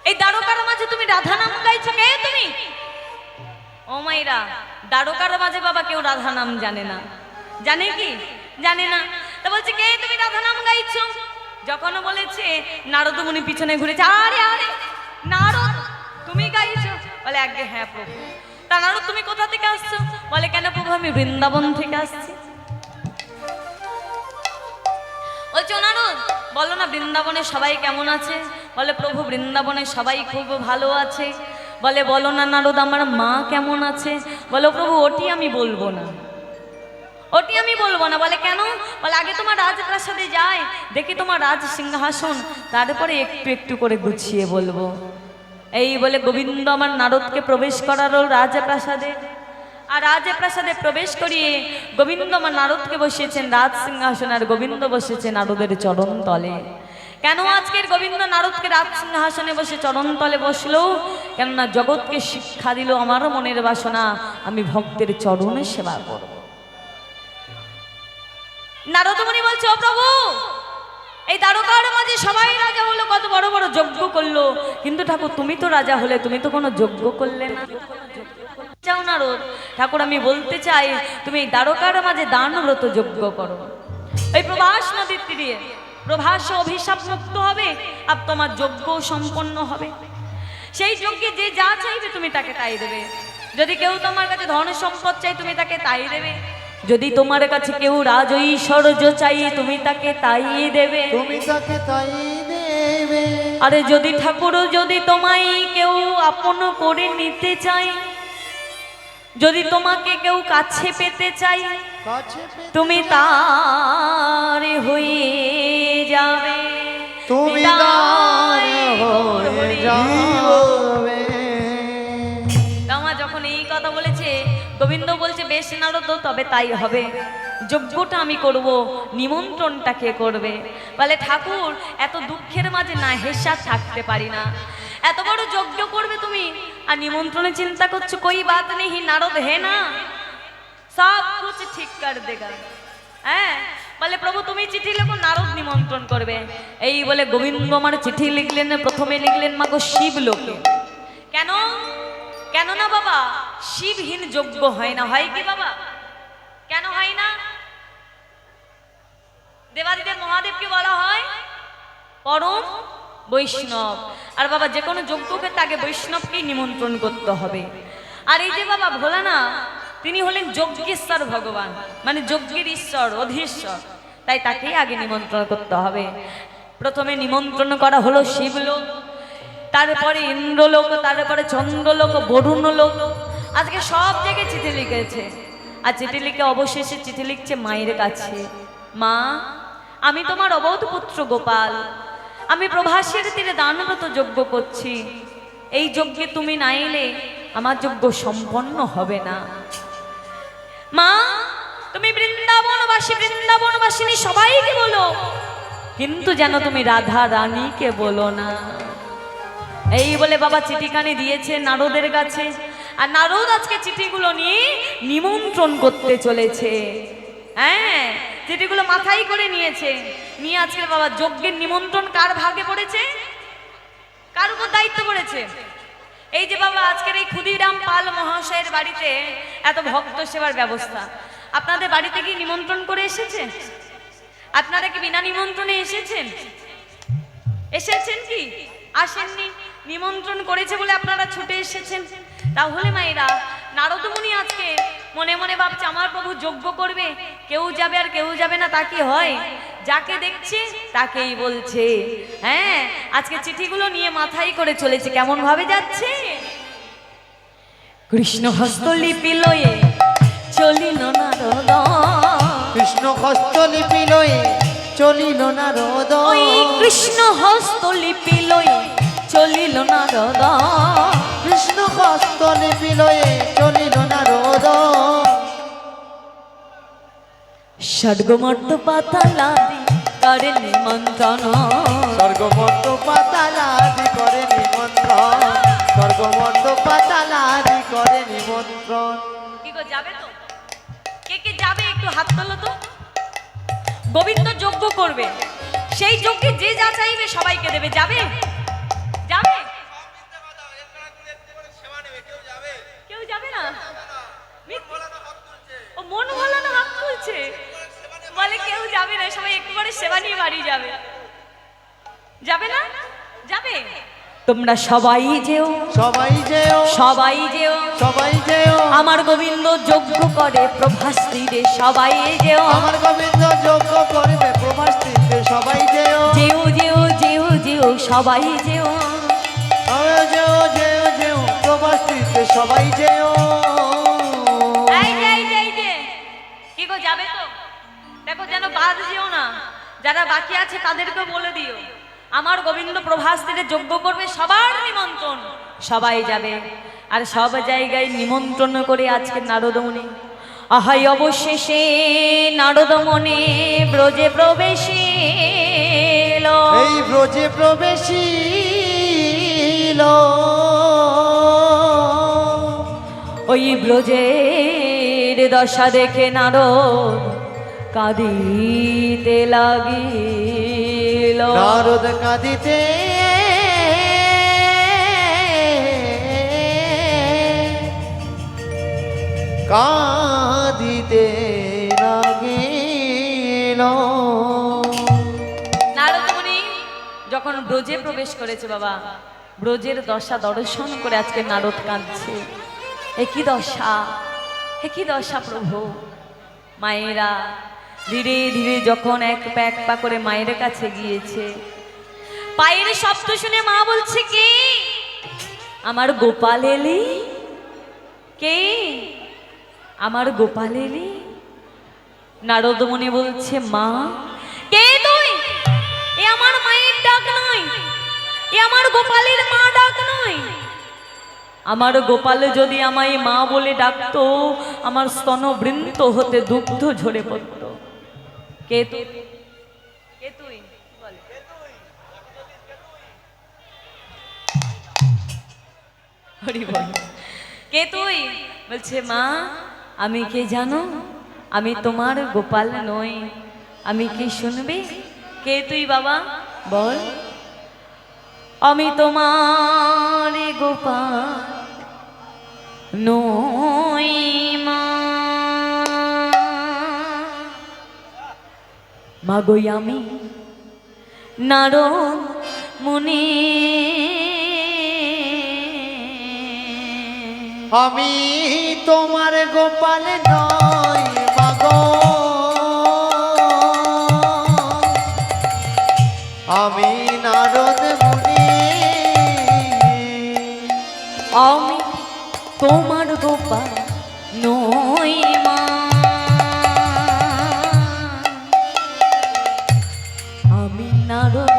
এই দ্বারকার মাঝে তুমি রাধা নাম গাইছো, কে তুমি? ও মাইরা, দ্বারকার মাঝে বাবা কেউ রাধা নাম জানে না। জানে কি? জানে না। তা বলছে কে তুমি রাধা নাম গাইছো? যখন বলেছে নারদ মুনি পিছনে ঘুরেছে, আরে আরে নারদ তুমি গাইছো? বলে আগে হ্যাঁ প্রভু। তা নারদ তুমি কোথা থেকে আসছো? বলে কেন প্রভু আমি বৃন্দাবন থেকে আসছি। বলছো নারদ বলো না বৃন্দাবনে সবাই কেমন আছে? বলে প্রভু বৃন্দাবনে সবাই খুব ভালো আছে। বলে বলো না নারদ আমার মা কেমন আছে? বলো প্রভু ওটি আমি বলবো না, ওটি আমি বলবো না। বলে কেন? বলে আগে তোমার রাজপ্রাসাদে যায় দেখি তোমার রাজ সিংহাসন, তারপরে একটু একটু করে গুছিয়ে বলবো। এই বলে গোবিন্দ আমার নারদকে প্রবেশ করালো রাজপ্রাসাদে। আর রাজপ্রাসাদে প্রবেশ করিয়ে গোবিন্দ আমার নারদকে বসিয়েছেন রাজ সিংহাসন, আর গোবিন্দ বসেছে নারদের চরণ তলে। কেন আজকের গোবিন্দ নারদকে রাজ সিংহাসনে বসে চরণ তলে বসলো? কেননা জগৎকে শিক্ষা দিল আমার মনের বাসনা আমি ভক্তের চরণে সেবা করব। নারদমুনি বলছে ও প্রভু এই দ্বারকার মাঝে সবাই রাজা হলো, কত বড় বড় যজ্ঞ করলো, কিন্তু ঠাকুর তুমি তো রাজা হলে, তুমি তো কোনো যজ্ঞ করলে না। চাও নারদ ঠাকুর আমি বলতে চাই তুমি এই দ্বারকার মাঝে দান ব্রত যজ্ঞ করো। এই প্রভাস নদীর তীরে প্রভাস অভিশাপ মুক্ত হবে আর তোমার যজ্ঞ সম্পন্ন হবে। সেই যজ্ঞে যে যা চাইবে তুমি তাকে তাই দেবে। যদি কেউ তোমার কাছে ধন সম্পদ চাই তুমি তাকে তাই দেবে। যদি তোমার কাছে কেউ রাজ ঐশ্বর্য চাই তুমি তাকে তাই দেবে। তুমি তাকে তাই দেবে। আরে যদি ঠাকুর যদি তোমায় কেউ আপন করে নিতে চাই, যদি তোমাকে কেউ কাছে পেতে চাই, কাছে পেতে তুমি তার হয়ে যাবে। তুমি তার হয়ে যাবে। তামা যখন এই কথা বলেছে গোবিন্দ বলছে বেশ নারদ, তবে তাই হবে, যজ্ঞটা আমি করব, নিমন্ত্রণটা কে করবে? বলে ঠাকুর এত দুঃখের মাঝে না হেসা থাকতে পারি না, এত বড় যজ্ঞ করবে তুমি আর নিমন্ত্রণে চিন্তা করছো, কই বাত নেই নারদ, হে না সব কুছ ঠিক কর দেগা। হ্যাঁ, বলে প্রভু তুমি চিঠি লেখো, নারদ নিমন্ত্রণ করবে। এই বলে গোবিন্দ আমার চিঠি লিখলেন, প্রথমে লিখলেন মাগো শিব লোকে। কেন? কেন না বাবা, শিবহীন যজ্ঞ হয় না। হয় কি বাবা? কেন হয় না? দেবাদিদেব মহাদেবকে বলা হয় পরম বৈষ্ণব, আর বাবা যে কোনো যজ্ঞকে তাকে বৈষ্ণবকেই নিমন্ত্রণ করতে হবে। আর এই যে বাবা ভোলানা, তিনি হলেন যজ্ঞেশ্বর ভগবান, মানে যজ্ঞের ঈশ্বর, অধীশ্বর, তাই তাকেই আগে নিমন্ত্রণ করতে হবে। প্রথমে নিমন্ত্রণ করা হলো শিবলোক, তারপরে ইন্দ্রলোক, তারপরে চন্দ্রলোক, বরুণলোক। আজকে সব জায়গায় চিঠি লিখেছে, আর চিঠি লিখে অবশেষে চিঠি লিখছে মায়ের কাছে। মা, আমি তোমার অবধ পুত্র গোপাল, আমি প্রভাসের তীরে দানরত যজ্ঞ করছি, এই যজ্ঞে তুমি না এলে আমার যজ্ঞ সম্পন্ন হবে না। মা, তুমি বৃন্দাবনবাসিনী সবাইকে বলো, কিন্তু যেন তুমি রাধা রানীকে বলো না। এই বলে বাবা চিঠিখানি দিয়েছে নারদের কাছে, আর নারদ আজকে চিঠিগুলো নিয়ে নিমন্ত্রণ করতে চলেছে। হ্যাঁ, চিঠিগুলো মাথায় করে নিয়েছে, নিয়ে আজকে বাবা যজ্ঞের নিমন্ত্রণ কার ভাগে পড়েছে, কার উপর দায়িত্ব পড়েছে? এই যে বাবা আজকের এই ক্ষুদিরাম পাল মহাশয়ের বাড়িতে এত ভক্ত সেবার ব্যবস্থা, আপনাদের বাড়িতে কি নিমন্ত্রণ করে এসেছে? আপনারা কি বিনা নিমন্ত্রণে এসেছেন? এসেছেন কি? আসেননি, নিমন্ত্রণ করেছে বলে আপনারা ছুটে এসেছেন। তাহলে মায়েরা, নারদমুনি আজকে মনে মনে ভাবছে আমার প্রভু যজ্ঞ করবে, কেউ যাবে আর কেউ যাবে না, তা কি হয়? যাকে দেখছে তাকেই বলছে। হ্যাঁ, আজকে চিঠিগুলো নিয়ে মাথায় করে চলেছে। কেমন ভাবে যাচ্ছে? কৃষ্ণ হস্তলিপি লয়ে চলিল নারদ, কৃষ্ণ হস্তলিপি লয়ে চলিল নারদ, ওই কৃষ্ণ হস্তলিপি লয়ে চলিল নারদ, কৃষ্ণ হস্তলিপি লয়ে চলিল নারদ, স্বর্গমর্ত পাতালাদি করে নিমন্ত্রণ, স্বর্গমর্ত পাতালাদি করে নিমন্ত্রণ, স্বর্গমর্ত পাতালাদি করে নিমন্ত্রণ। কি গো, যাবে তো? কে কে যাবে একটু হাত তোলো তো। গোবিন্দ যজ্ঞ করবে, সেই যজ্ঞে যে যা চাইবে সবাইকে দেবে, যাবে? যাবে? কেউ যাবে না? ও মন ভোলানো হাত তুলছে, বলে কেউ যাবে না, সবাই একটু করে সেবা নিয়ে বাড়ি যাবে। যাবে না? যাবে? তোমরা সবাই যেও, সবাই যেও, সবাই যেও, সবাই যেও, আমার গোবিন্দ যজ্ঞ করে প্রভাস তীরে, সবাই যেও, আমার গোবিন্দ যজ্ঞ করবে প্রভাস তীরে, সবাই যেও, যেও যেও যেও যেও, সবাই যেও, যেও যেও যেও, প্রভাস তীরে সবাই যেও। কি গো, যাবে তো? দেখো যেন বাদ যেও না, যারা বাকি আছে তাদেরকে বলে দিও আমার গোবিন্দ প্রভাস তীরে যজ্ঞ করবে, সবার নিমন্ত্রণ, সবাই যাবে। আর সব জায়গায় নিমন্ত্রণ করে আজকে নারদমুনি আহাই অবশেষে নারদমনে ব্রজে প্রবেশিল, এই ব্রজে প্রবেশিল, ওই ব্রজের দশা দেখে নারদ কাঁদিতে লাগিল, নারদ কাঁদিতে কাঁদিতে লাগিল। নারদমুনি যখন ব্রজে প্রবেশ করেছে বাবা, ব্রজের দশা দর্শন করে আজকে নারদ কাঁদছে। একই দশা, একই দশা প্রভু। মায়েরা ধীরে ধীরে যখন এক পা করে মায়ের কাছে গিয়েছে, পায়ের শব্দ শুনে মা বলছে কে? আমার গোপাল এলি? কে? আমার গোপাল এলি? নারদমুনি বলছে মা, কে তুই? এ আমার মায়ের ডাক নয়, এ আমার গোপালের মা ডাক নয়। আমার গোপাল যদি আমায় মা বলে ডাকতো, আমার স্তনবৃন্ত হতে দুগ্ধ ঝরে পড়তো। কে তুই? কে তুই? বল। হরি বল। কে তুই? বলছে মা আমি কে জানো? আমি তোমার গোপাল নই। আমি কি শুনবে? কে তুই বাবা? বল। আমি তোমার গোপাল নই মা। মাগই আমি নারদ মুনি। আমি তোমার গোপাল নই মাগো, আমি নারদ মুনি। আমি তোমার গোপাল নই মা। আমি নারদ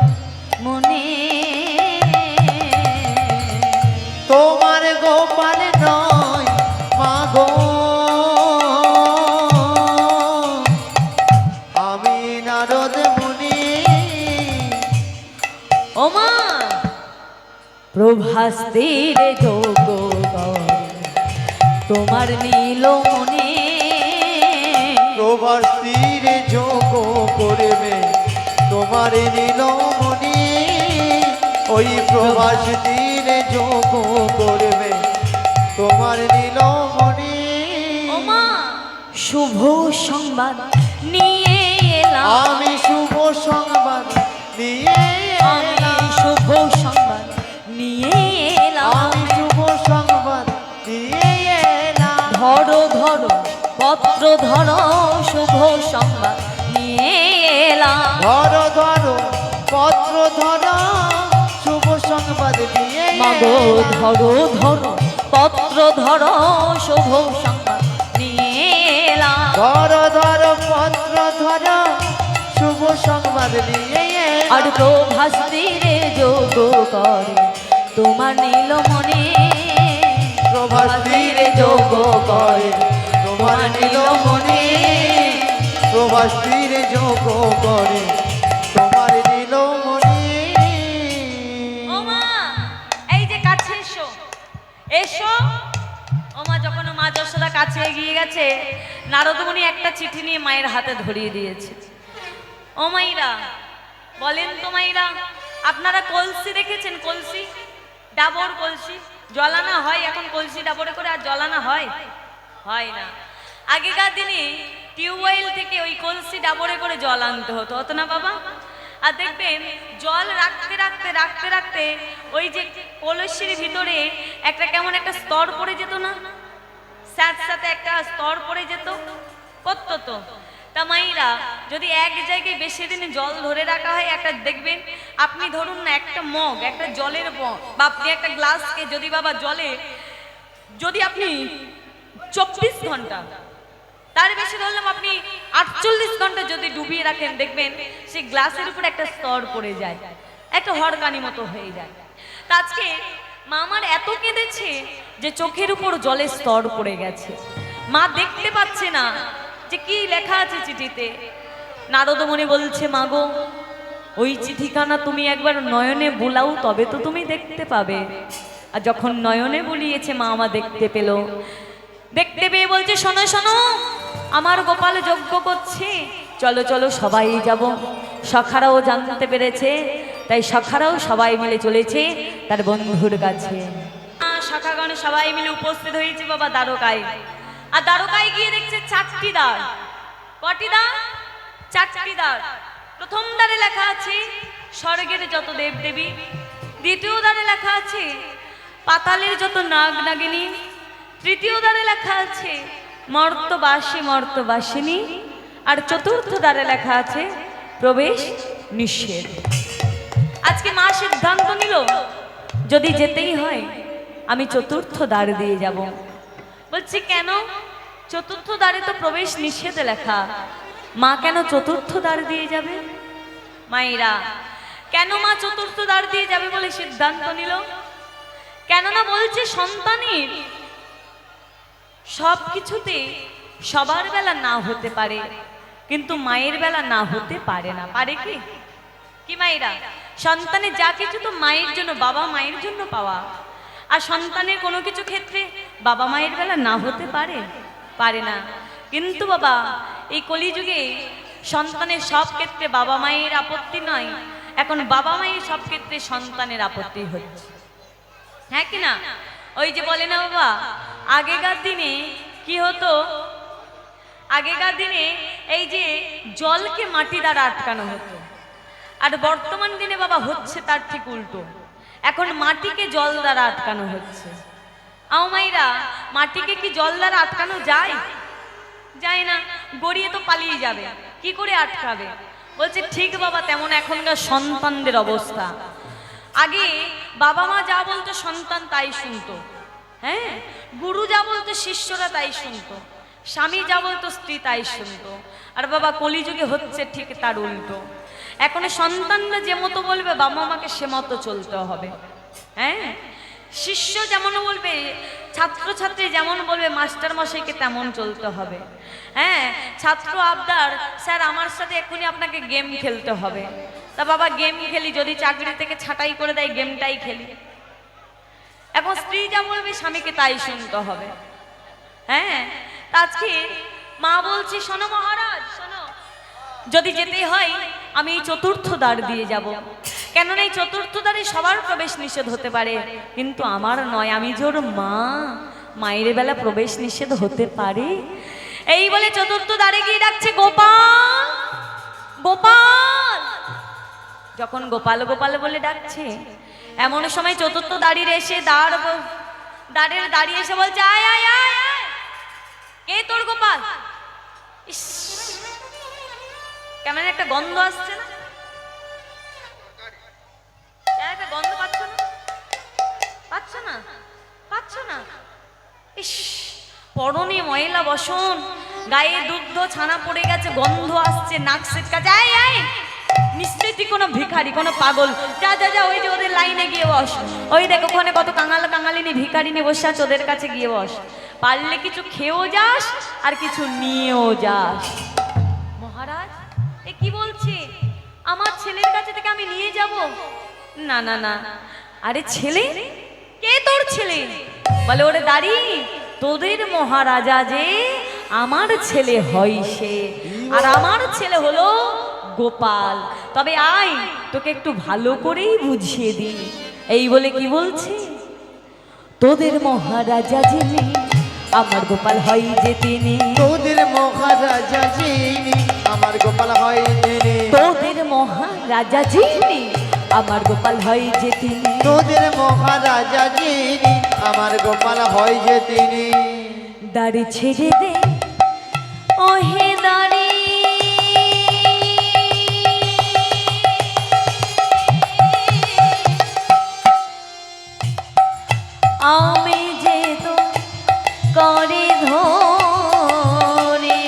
মুনি। তোমার গোপাল নই মাগো, আমি নারদ মুনি। ও মা প্রভাস্তির যোগ তোমার নীল মনে। প্রভাস তীরে যোগ করবে তোমার নীলমণি, ওই প্রভাস তীরে যোগ করবে তোমার নীলমণি। ও মা শুভ সংবাদ নিয়ে এলাম। আমি শুভ সংবাদ নিয়ে আমি এলাম। শুভ সংবাদ নিয়ে এলাম। আমি শুভ সংবাদ নিয়ে এলাম। ধরো ধরো পত্র ধরো শুভ সংবাদ নিয়ে এলাম। ধরো ধরো পত্র ধরো শুভ সংবাদ নিয়ে মাগো এলাম। ধরো ধরো পত্র ধরো শুভ সংবাদ নিয়ে এলাম। ধরো ধরো পত্র ধরো শুভ সংবাদ নিয়ে এলাম। আর তো ভাস্তিরে যোগ করে তোমার নীল মনে। প্রভাস তীরে যোগ করে তোমার নীলমণি, প্রভাস তীরে যোগ করে তোমার নীলমণি। ও মা এই যে কাছে এসো এসো। ও মা যখন মা যশোদা কাছে এগিয়ে গেছে, নারদমুনি একটা চিঠি নিয়ে মায়ের হাতে ধরিয়ে দিয়েছে। ও মাইরা বলেন তো মাইরা, আপনারা কলসি দেখেছেন? কলসি, ডাবর কলসি জ্বলানো হয়। এখন কলসি ডাবরে করে আর জ্বলানো হয়? হয় না। আগেকার দিনে টিউবওয়েল থেকে ওই কলসি ডাবরে করে জল আনতে হতো, হতো না বাবা? আর দেখবেন জল রাখতে রাখতে রাখতে রাখতে ওই যে কলসির ভিতরে একটা কেমন একটা স্তর পড়ে যেত না? সাথে একটা স্তর পড়ে যেত, পড়তো তো। তা মাইরা যদি এক জায়গায় বেশি দিনে জল ধরে রাখা হয়, একটা দেখবেন আপনি ধরুন না একটা মগ, একটা জলের মগ বা আপনি একটা গ্লাসকে যদি বাবা জলে যদি আপনি 24 ঘন্টা, তার বেশি ধরলাম আপনি 48 ঘন্টা যদি ডুবিয়ে রাখেন, দেখবেন সেই গ্লাসের উপর একটা স্তর পড়ে যায়, একটা হরকানি মতো হয়ে যায়। তা আজকে মা আমার এত কেঁদেছে যে চোখের উপর জলের স্তর পড়ে গেছে। মা দেখতে পাচ্ছে না যে কি লেখা আছে চিঠিতে। নারদমণি বলছে মাগো ওই চিঠিখানা তুমি একবার নয়নে বুলাও, তবে তো তুমি দেখতে পাবে। আর যখন নয়নে বুলিয়েছে মা আমার দেখতে পেল। দেখতে পেয়ে বলছে শোনো শোনো, আমার গোপাল যজ্ঞ করছে, চলো চলো সবাই যাব। সখারাও জানতে পেরেছে, তাই সখারাও সবাই মিলে চলেছে তার বন্ধুর কাছে। সখাগণ সবাই মিলে উপস্থিত হয়েছে বাবা দ্বারকায়। আর দ্বারকায় গিয়ে দেখছে 4টি দ্বার। কটি দ্বার? 4টি দ্বার। প্রথম দ্বারে লেখা আছে স্বর্গের যত দেবদেবী। দ্বিতীয় দ্বারে লেখা আছে পাতালের যত নাগ নাগিনী। তৃতীয় দ্বারে লেখা আছে মর্তবাসী মর্তবাসিনী। আর চতুর্থ দ্বারে লেখা আছে প্রবেশ নিষেধ। আজকে মা সিদ্ধান্ত নিল যদি যেতেই হয় আমি চতুর্থ দ্বার দিয়ে যাব। বলছি কেন? চতুর্থ দ্বারে তো প্রবেশ নিষেধ লেখা, মা কেন চতুর্থ দ্বার দিয়ে যাবে? মায়েরা কেন মা চতুর্থ দ্বার দিয়ে যাবে বলে সিদ্ধান্ত নিল? কেননা বলছে সন্তানের সব কিছুতে সবার বেলা না হতে পারে, কিন্তু মায়ের বেলা না হতে পারে না। পারে কি কি মায়েরা? সন্তানের যা কিছু তো মায়ের জন্য, বাবা মায়ের জন্য পাওয়া। আর সন্তানের কোনো কিছু ক্ষেত্রে বাবা মায়ের বেলা না হতে পারে পারে না। কিন্তু বাবা এই কলিযুগে সন্তানের সব ক্ষেত্রে বাবা মায়ের আপত্তি নয়, এখন বাবা মায়ের সব ক্ষেত্রে সন্তানের আপত্তি হচ্ছে। হ্যাঁ কি না? ওই যে বলে না বাবা, আগেকার দিনে কি হতো, আগেকার দিনে এই যে জলকে মাটি দ্বারা আটকানো হতো, আর বর্তমান দিনে বাবা হচ্ছে তার ঠিক উল্টো। এখন মাটিকে জল দ্বারা আটকানো হচ্ছে। আও মাইরা, মাটিকে কি জল দ্বারা আটকানো যায়? যায় না, গড়িয়ে তো পালিয়ে যাবে, কি করে আটকাবে? বলছে ঠিক বাবা, তেমন এখনকার সন্তানদের অবস্থা। আগে বাবা মা যা বলতো সন্তান তাই শুনতো, হ্যাঁ, গুরু যা বলতো শিষ্যরা তাই শুনতো, স্বামী যা বলতো স্ত্রী তাই শুনতো। আর বাবা কলিযুগে হচ্ছে ঠিক তার উল্টো। এখন সন্তানরা যে মতো বলবে বাবা মাকে সে মতো চলতে হবে। হ্যাঁ, শিষ্য যেমন বলবে, ছাত্রছাত্রী যেমন বলবে, মাস্টার মশাইকে তেমন চলতে হবে। হ্যাঁ, ছাত্র আবদার, স্যার আমার সাথে এক্ষুনি আপনাকে গেম খেলতে হবে। তা বাবা গেম খেলি, যদি চাকরি থেকে ছাঁটাই করে দেয় গেমটাই খেলি। এখন স্ত্রী যা বলবে স্বামীকে তাই শুনতে হবে। হ্যাঁ, আজকে মা বলছি, শোনো মহারাজ শোনো, যদি যেতে হয় আমি এই চতুর্থ দ্বার দিয়ে যাব, কেননা এই চতুর্থ দ্বারে সবার প্রবেশ নিষেধ হতে পারে, কিন্তু আমার নয়, আমি যে ওর মা, মায়ের বেলা প্রবেশ নিষেধ হতে পারে। এই বলে চতুর্থ দ্বারে গিয়ে ডাকছে গোপাল গোপাল। যখন গোপাল গোপাল বলে ডাকছে, এমন সময় চতুর্থ দাঁড়িয়ে এসে দাঁড়ের দাঁড়িয়ে এসে বলছে, আয় আয় আয় আয়, কে তোর গোপাল? ইস, কেমন একটা গন্ধ আসছে না? একটা গন্ধ পাচ্ছ না? পাচ্ছ না? পাচ্ছ না? ইস, পরনে ময়লা বসন, গায়ে দুগ্ধ ছানা পড়ে গেছে, গন্ধ আসছে, নাক সিটকাচ্ছে। আয় আয়, নিশ্চয়ই তুই কোনো ভিখারি, কোনো পাগল। যা যা যা, ওই যে ওদের লাইনে গিয়ে বস, ওই দেখ ওখানে কত কাঙাল কাঙালিনী ভিখারিনী বসে আছে, ওদের কাছে গিয়ে বস। পারলে কিছু খেয়েও যাস আর কিছু নিয়েও যাস। মহারাজ এ কি বলছে? আমার ছেলের কাছে থেকে আমি নিয়ে যাব? না না না। আরে ছেলে? কে তোর ছেলে? বলে ওরে দাঁড়ি, তোদের মহারাজা যে আমার ছেলে হয় সে, আর আমার ছেলে হলো গোপাল। তবে আয়, তোকে একটু ভালো করেই বুঝিয়ে দিই। এই বলে কি বলছে, তোদের মহারাজা যিনি আমার গোপাল হয় যে তিনি, তোদের মহারাজা যিনি আমার গোপাল হয় তিনি, তোদের মহারাজা যিনি আমার গোপাল হয় যে তিনি, তোদের মহারাজা যিনি আমার গোপাল হয় যে তিনি। দাড়ি ছেড়ে দে ওহে দাড়ি, আমি যে তো করে ধরে,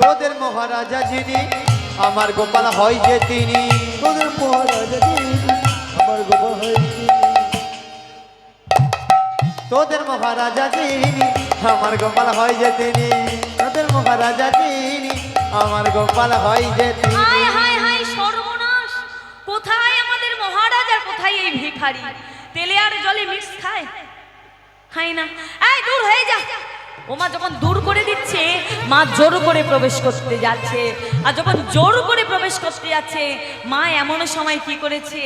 তোদের মহারাজা যিনি আমার গোপাল হয় যে তিনি, তোদের মহারাজা যিনি আমার গোপাল হয় তিনি, তোদের মহারাজা যিনি আমার গোপাল হয় যে তিনি, তোদের মহারাজা যিনি আমার গোপাল হয় যে তিনি। হায় হায় হায় সর্বনাশ! কোথায় আমাদের মহারাজ আর কোথায় এই ভিখারি? তেলে আর জলে মিক্স খায়? খায় না। এই দূর হয়ে যা। ওমা যখন দূর করে দিচ্ছে, মা জোর করে প্রবেশ করতে যাচ্ছে, আর যখন জোর করে প্রবেশ করতে যাচ্ছে, মা এমন সময় কি করেছে,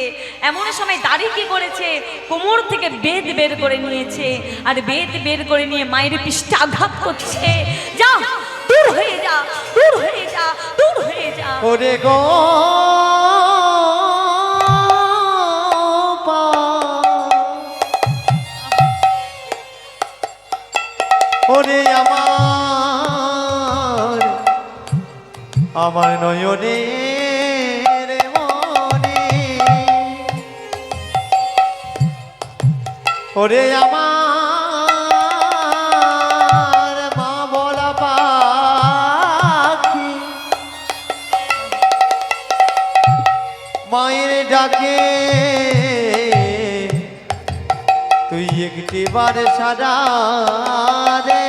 এমন সময় দাড়ি কি করেছে, কোমর থেকে বেদ বের করে নিয়েছে, আর বেদ বের করে নিয়ে মায়ের পৃষ্ঠে আঘাত করছে। যা, দূর হয়ে যা, দূর হয়ে যা, দূর হয়ে যা। ওরে গো ওরে আমার নয়নে রে মনে, ওরে আমার মা বলা পাখি, মায়ের ডাকে তুই একটিবার সারা রে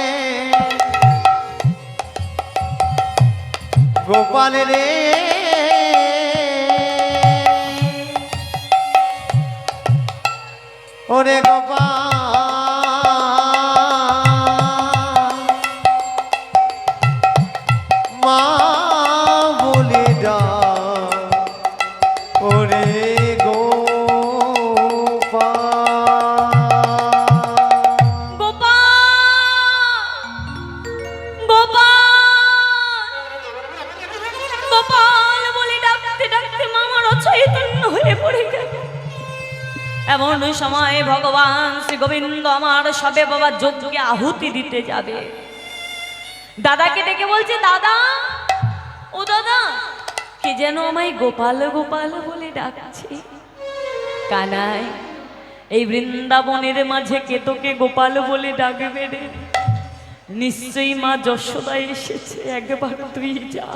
গোপাল রে ওরে গোপাল মা বলে ডাক ওরে এমন সময় ভগবান শ্রী গোবিন্দ আমার সবে বাবা যজ্ঞে আহুতি দিতে যাবে। দাদাকে ডেকে বলছে, দাদা ও দাদা, কে যেন আমায় গোপাল গোপাল বলে ডাকছে। কানাই, এই বৃন্দাবনের মাঝে কে তোকে গোপাল বলে ডাকবে রে? নিশ্চয়ই মা যশোদা এসেছে, একবার তুই যা।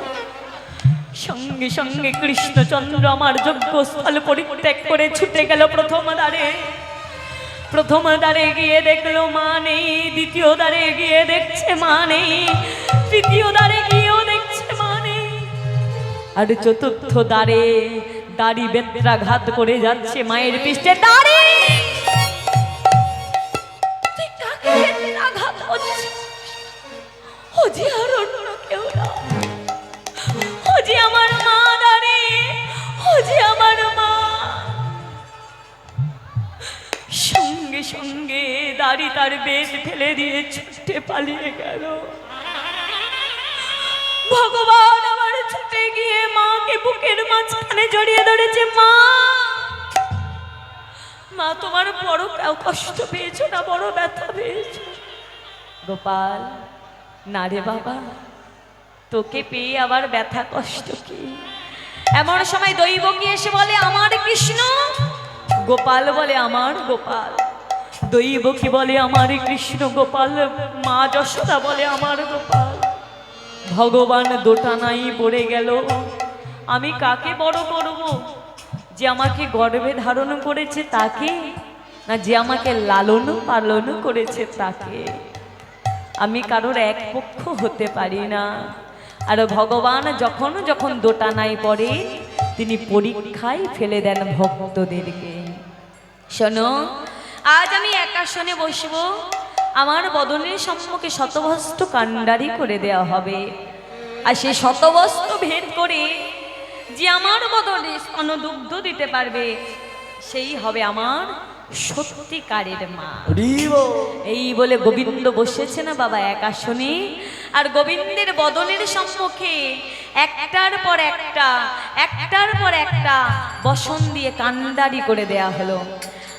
সঙ্গে সঙ্গে কৃষ্ণচন্দ্র আমার যজ্ঞস্থল পরিত্যাগ করে ছুটে গেল প্রথম দ্বারে। প্রথম দ্বারে গিয়ে দেখলো মা নেই, দ্বিতীয় দ্বারে গিয়ে দেখছে মা নেই, তৃতীয় দ্বারে গিয়েও দেখছে মা নেই, আর চতুর্থ দ্বারে দাড়ি বেত্রাঘাত করে যাচ্ছে মায়ের পৃষ্ঠে। দাড়ি তুই কাকে বেত্রাঘাত করছিস? ও যে আর অন্য কেউ না, ও যে আমার মা দাঁড়ে, ও যে আমার মা। সঙ্গে সঙ্গে দাড়ি তার বেদ ফেলে দিয়ে ছুটে পালিয়ে গেল। ভগবান আমার ছুটে গিয়ে মাকে বুকের মাঝখানে জড়িয়ে ধরেছে। মা, মা তোমার বড় কষ্ট পেয়েছো না, বড় ব্যথা পেয়েছো? গোপাল, না রে বাবা, তোকে পেয়ে আবার ব্যথা কষ্ট কি? এমন সময় দৈবকী এসে বলে, আমার কৃষ্ণ। গোপাল বলে, আমার গোপাল। দৈবকী বলে, আমার কৃষ্ণ গোপাল। মা যশোদা বলে, আমার গোপাল। ভগবান দোটানাই পড়ে গেল। আমি কাকে বড় করব? যে আমাকে গর্ভে ধারণ করেছে তাকে, না যে আমাকে লালন পালন করেছে তাকে? আমি কারোর এক পক্ষ হতে পারি না। আর ভগবান যখন যখন দোটানায় পড়ে তিনি পরীক্ষায় ফেলে দেন ভক্তদেরকে। শোনো, আজ আমি একাসনে বসবো, আমার বদনের সম্মুখে শতবস্ত্র কাণ্ডারি করে দেওয়া হবে। আর সেই শতবস্ত্র ভেদ করে যে আমার বদনে স্তনদুগ্ধ দিতে পারবে সেই হবে আমার সত্যিকারের মা। এই বলে গোবিন্দ বসেছে না বাবা এক আসনে, আর গোবিন্দের বদনের সম্মুখে একটার পর একটা বসন দিয়ে কান্ডারি করে দেয়া হলো।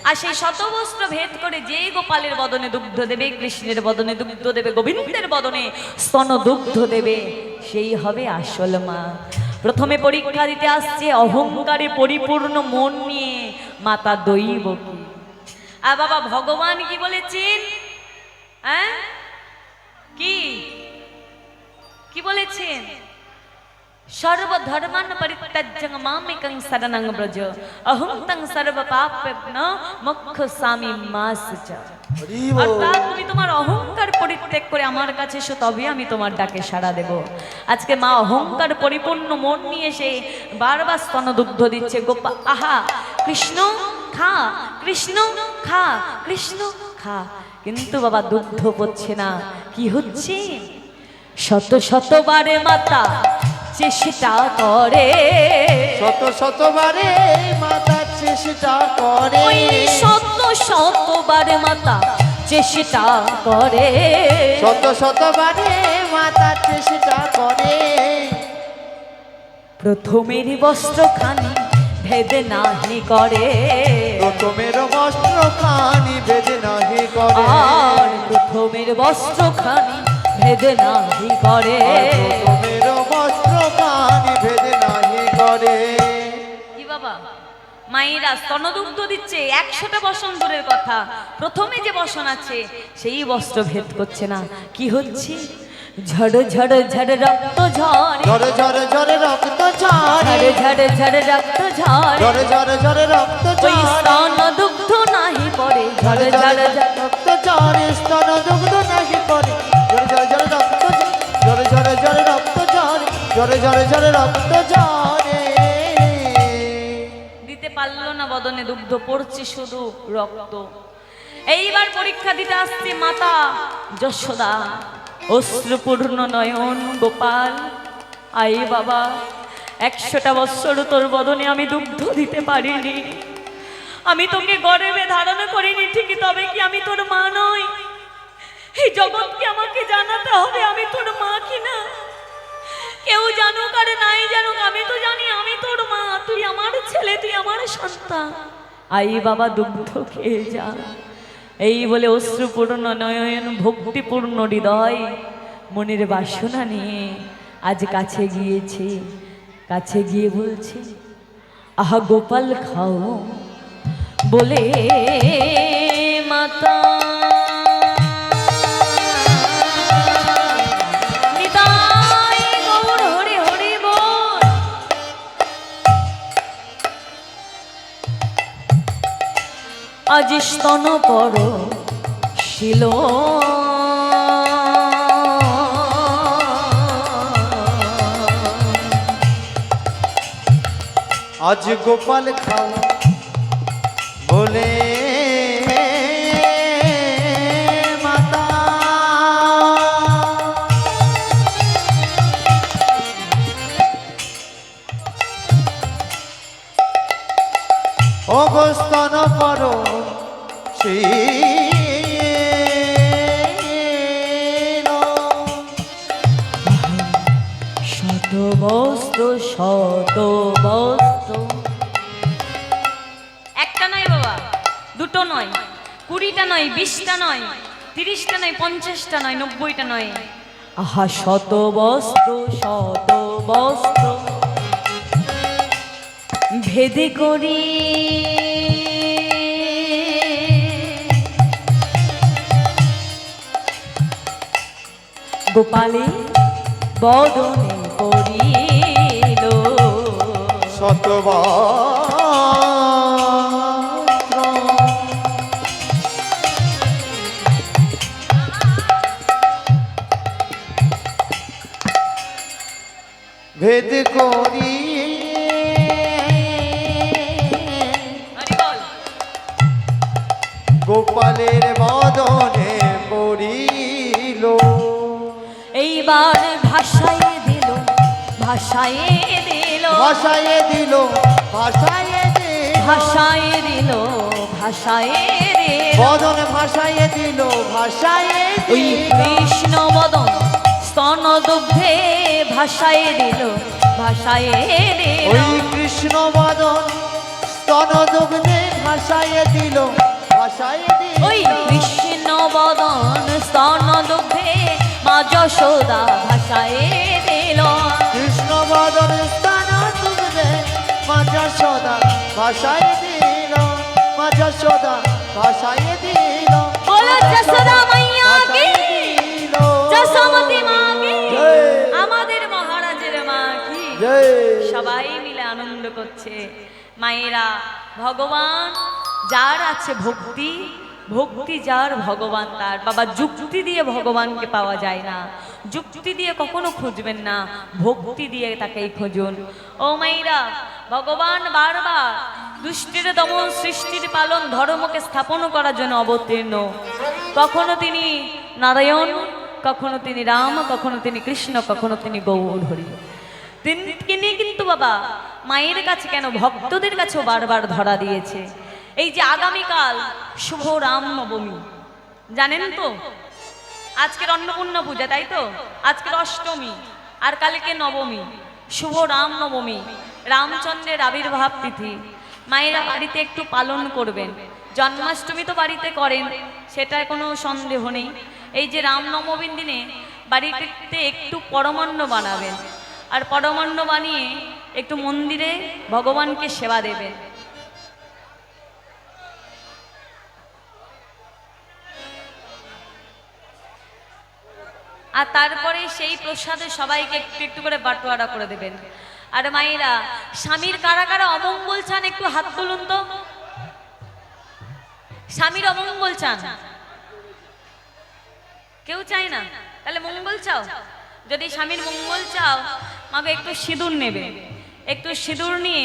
আর সেই শতবস্ত্র ভেদ করে যে গোপালের বদনে দুগ্ধ দেবে, কৃষ্ণের বদনে দুগ্ধ দেবে, গোবিন্দের বদনে স্তন দুগ্ধ দেবে, সেই হবে আসল মা। প্রথমে পরীক্ষা দিতে আসছে অহংকারে পরিপূর্ণ মন নিয়ে মাতা দৈবকী। আর বাবা ভগবান কি বলেছেন? হ্যাঁ, কি বলেছেন? সর্বধর্মান পরিত্যাজ্য মামেকং শরণং ব্রজ অহং তং সর্ব পাপেভ্য মোক্ষয়ামি মা শুচা। অর্থাৎ তুমি তোমার অহংকার পরিত্যাগ করে আমার কাছে এসো, তবে আমি তোমার ডাকে সাড়া দেব। আজকে মা অহংকার পরিপূর্ণ মন নিয়ে এসে বারবার স্তনদুগ্ধ দিচ্ছে। গোপাল, আহা কৃষ্ণ খা, কৃষ্ণ খা, কৃষ্ণ খা, কিন্তু বাবা দুগ্ধ পড়ছে না। কি হচ্ছে? শত শতবারে মাতা চেষ্টা করে, শত শতবারে মাতা চেষ্টা করে, শত শতবারে মাতা চেষ্টা করে, শত শতবারে মাতা চেষ্টা করে। প্রথমের বস্ত্রখানি ভেদ নাহি করে, প্রথমের বস্ত্রখানি ভেদ নাহি করে, আর প্রথমের বস্ত্রখানি ভেদ নাহি করে, প্রথমের বস্ত্রখানি ভেদ নাহি করে। কি বাবা, মায়েরা স্তনদুগ্ধ দিচ্ছে, 100টা বসন দূরের কথা, প্রথমে যে বসন আছে সেই বস্ত্র ভেদ করছে না। কি হচ্ছে? ঝড় ঝড় ঝড় রক্ত ঝরে, ঝরে ঝরে ঝরে রক্ত ঝরে, ঝড় ঝড় ঝড় রক্ত ঝরে, ঝরে ঝরে ঝরে রক্ত ওই ঝরে, স্তনদুগ্ধ নাহি পড়ে ঝরে ঝরে রক্ত ঝরে স্তন দুগ্ধ নাহি করে ঝরে ঝরে ঝরে রক্ত ঝরে ঝরে ঝরে রক্ত ঝরে ঝরে ঝরে ঝরে রক্ত ঝরে। দিতে পারলো না বদনে দুগ্ধ, পড়ছে শুধু রক্ত। এইবার পরীক্ষা দিতে আসছে মাতা যশোদা, অশ্রুপূর্ণ নয়ন গোপাল, আই বাবা 100টা বৎসর তোর বদনে আমি দুগ্ধ দিতে পারিনি, আমি তোকে গর্ভে ধারণ করিনি ঠিকই, তবে কি আমি তোর মা নই? এই জগৎকে আমাকে জানাতে হবে আমি তোর মা কিনা। কেউ জানুক আর নাই জানুক, আমি তো জানি আমি তোর মা, তুই আমার ছেলে, তুই আমার সন্তান। আই বাবা দুগ্ধ খেয়ে যা। এই বলে অশ্রুপূর্ণ নয়ন ভক্তিপূর্ণ হৃদয় মনের বাসনা নিয়ে আজ কাছে গিয়েছে, কাছে গিয়ে বলছে আহা গোপাল খাও বলে মাতা। নিতাই গৌর হরি হরি বল। আজ স্তন পর শিল আজ গোপাল খাও বলে মাতা। অগস্তন পর শত বস্ত্র শত বস্ত্র, একটা নয় বাবা, দুটো নয়, 20টা নয়, 20টা নয়, 30টা নয়, 50টা নয়, 90টা নয়, আহা শত বস্ত্র শত বস্ত্র ভেদে করি গোপালে বদনে পড়িল শতবস্ত্র ভেদ করি গোপালের বদনে পড়িল। এইবার ভাষায় দিল, ভাষায় দিল, ভাষায় দিল, ভাষায় দিল, ভাষায় দিল, ভাষায় দিল বদন ভাষায় দিল, ভাষায় ওই দিল কৃষ্ণ বদন স্তন দুগ্ধে ভাষায় দিল, ভাষায় দিল ওই কৃষ্ণ বদন স্তন দুগ্ধে ভাষায় দিল, ভাষায় দিল ওই কৃষ্ণ বদন স্তন দুগ্ধে মা যশোদা ভাষায় দিল। কৃষ্ণ বদন স্তন দুগ্ধে মা যশোদা ভাষায় দিল, মা যশোদা ভাষায় দিল। বলো যশোদা মাইয়া কি, দিল যশোমতী মা কি, জয়। আমাদের মহারাজের মা কি, জয়। সবাই মিলে আনন্দ করছে। মায়েরা, ভগবান যার আছে ভক্তি, ভক্তি যার ভগবান তার। বাবা যুক্তি দিয়ে ভগবানকে পাওয়া যায় না, যুক্তি দিয়ে কখনো খুঁজবেন না, ভক্তি দিয়ে তাকেই খুঁজুন। ও মায়েরা, ভগবান বারবার দুষ্টির দমন, সৃষ্টির পালন, ধর্মকে স্থাপন করার জন্য অবতীর্ণ। কখনো তিনি নারায়ণ, কখনো তিনি রাম, কখনো তিনি কৃষ্ণ, কখনো তিনি গৌর হরি। তিনি কিন্তু বাবা মায়ের কাছে কেন ভক্তদের কাছেও বারবার ধরা দিয়েছে। এই যে আগামীকাল শুভ রাম নবমী, জানেন তো আজকের অন্নপূর্ণা পূজা, তাই তো? আজকের অষ্টমী আর কালকে নবমী, শুভ রাম নবমী, রামচন্দ্রের আবির্ভাব তিথি। মায়েরা বাড়িতে একটু পালন করবেন। জন্মাষ্টমী তো বাড়িতে করেন, সেটা কোনো সন্দেহ নেই। এই যে রামনবমীর দিনে বাড়িতে একটু পরমান্ন বানাবেন, আর পরমান্ন বানিয়ে একটু মন্দিরে ভগবানকে সেবা দেবেন। আর তারপরে সেই প্রসাদে সবাইকে একটু একটু করে বাটোয়ারা করে দেবেন। আর মায়েরা, স্বামীর কারা কারা অমঙ্গল চান একটু হাত তুলুন তো। স্বামীর অমঙ্গল চান? কেউ চায় না। তাহলে মঙ্গল চাও? যদি স্বামীর মঙ্গল চাও, মাকে একটু সিঁদুর নেবে। একটু সিঁদুর নিয়ে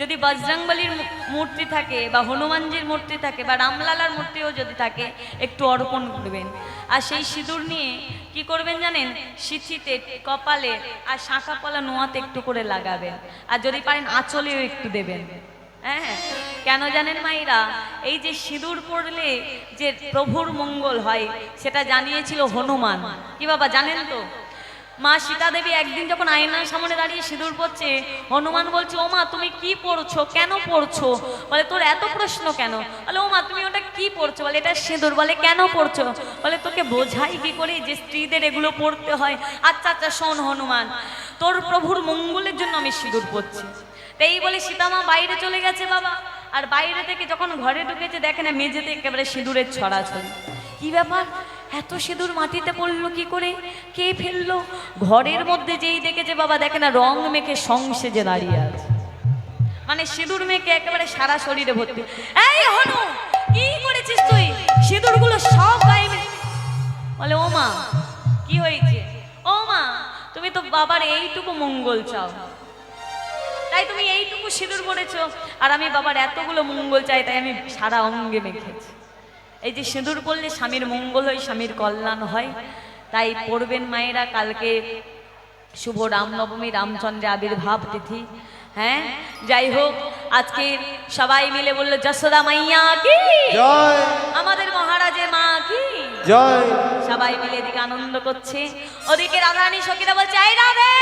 যদি বজরংবলীর মূর্তি থাকে বা হনুমানজির মূর্তি থাকে বা রামলালার মূর্তিও যদি থাকে, একটু অর্পণ করবেন। আর সেই সিঁদুর নিয়ে কি করবেন জানেন? সিঁথিতে, কপালে আর শাঁখা পলা নোয়াতে একটু করে লাগাবেন। আর যদি পারেন আঁচলেও একটু দেবেন। হ্যাঁ, কেন জানেন মাইরা? এই যে সিঁদুর পড়লে যে প্রভুর মঙ্গল হয়, সেটা জানিয়েছিল হনুমান। কি বাবা জানেন তো? মা সীতা দেবী একদিন যখন আয়নার সামনে দাঁড়িয়ে সিঁদুর পড়ছে, হনুমান বলছে, ও মা তুমি কি পড়ছো, কেন পড়ছো? বলে তোর এত প্রশ্ন কেন? বলে ও মা তুমি ওটা কি পড়ছো? বলে এটা সিঁদুর। বলে কেন পড়ছো? বলে তোকে বোঝাই কি করে যে স্ত্রীদের এগুলো পড়তে হয়? আচ্ছা আচ্ছা শোন হনুমান, তোর প্রভুর মঙ্গলের জন্য আমি সিঁদুর পড়ছি। তাই বলে সীতামা বাইরে চলে গেছে বাবা। আর বাইরে থেকে যখন ঘরে ঢুকেছে, দেখে না মেঝেতে একেবারে সিঁদুরের ছড়াছড়ি। কি ব্যাপার, এত সিঁদুর মাটিতে পড়লো কি করে? কে ফেললো? ঘরের মধ্যে যেই দেখেছে বাবা, দেখে না রং মেখে সংসেজে দাঁড়িয়ে আছে। মানে সিঁদুর মেখে একেবারে সারা শরীরে ভর্তি। এই হনু, কি করেছিস তুই? সিঁদুরগুলো সব গায়ে মেখে। বলে ও মা কি হয়েছে? ও মা তুমি তো বাবার এইটুকু মঙ্গল চাও, তাই তুমি এইটুকু সিঁদুর পড়েছো। আর আমি বাবার এতগুলো মঙ্গল চাই, তাই আমি সারা অঙ্গে মেখেছি। এই যে সিঁদুর পড়লে স্বামীর মঙ্গল হয়, স্বামীর কল্যাণ হয়, তাই পড়বেন মায়েরা। কালকে শুভ রামনবমী, রামচন্দ্রের আবির্ভাব তিথি। হ্যাঁ, যাই হোক, আজকে সবাই মিলে বললো যশোদা মাইয়া কি জয়, আমাদের মহারাজের মা কি জয়। সবাই মিলে এদিকে আনন্দ করছে, ওদিকে রাধারানী সখীরা বলছে, এই রাধে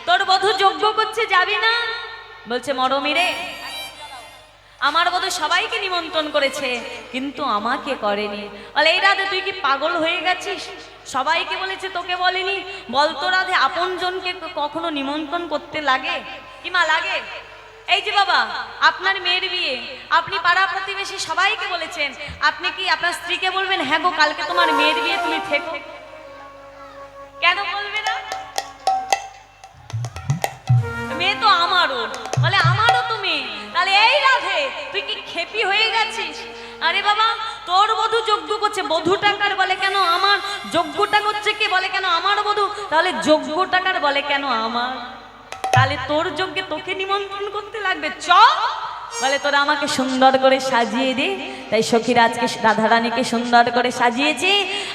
তোর বধূ যজ্ঞ করছে, যাবি না? বলছে মরমী রে, আমার বধূ সবাইকে নিমন্ত্রণ করেছে কিন্তু আমাকে করেনি। বলে এই রাধে তুই কি পাগল হয়ে গেছিস? সবাইকে বলেছে তোকে বলেনি? বলতো রাধে, আপনজনকে কখনো নিমন্ত্রণ করতে লাগে কি মা? লাগে। এই যে বাবা আপনার মেয়ের বিয়ে, আপনি পাড়া প্রতিবেশী সবাইকে বলেছেন, আপনি কি আপনার স্ত্রীকে বলবেন হ্যাঁ গো কালকে তোমার মেয়ের বিয়ে, তুমি থেকো? কেন বলবে না? মেয়ে তো আমারও। বলে আমারও তুমি? তাহলে এই রাধে তুই কি খেপি হয়ে গেছিস? আরে বাবা তোর বধূ যজ্ঞ করছে, বধূ টাকার বলে কেন আমার? যজ্ঞটা করছে কে? বলে কেন আমার বধূ? তাহলে যজ্ঞ টাকার বলে কেন আমার? তাহলে তোর যজ্ঞে তোকে নিমন্ত্রণ করতে লাগবে? চ বলে তোরা আমাকে সুন্দর করে সাজিয়ে দে। তাই সখীরা আজকে রাধারানীকে সুন্দর করে সাজিয়েছে।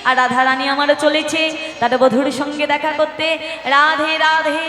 আর রাধারানী আমারও চলেছে তার বধূর সঙ্গে দেখা করতে। রাধে রাধে।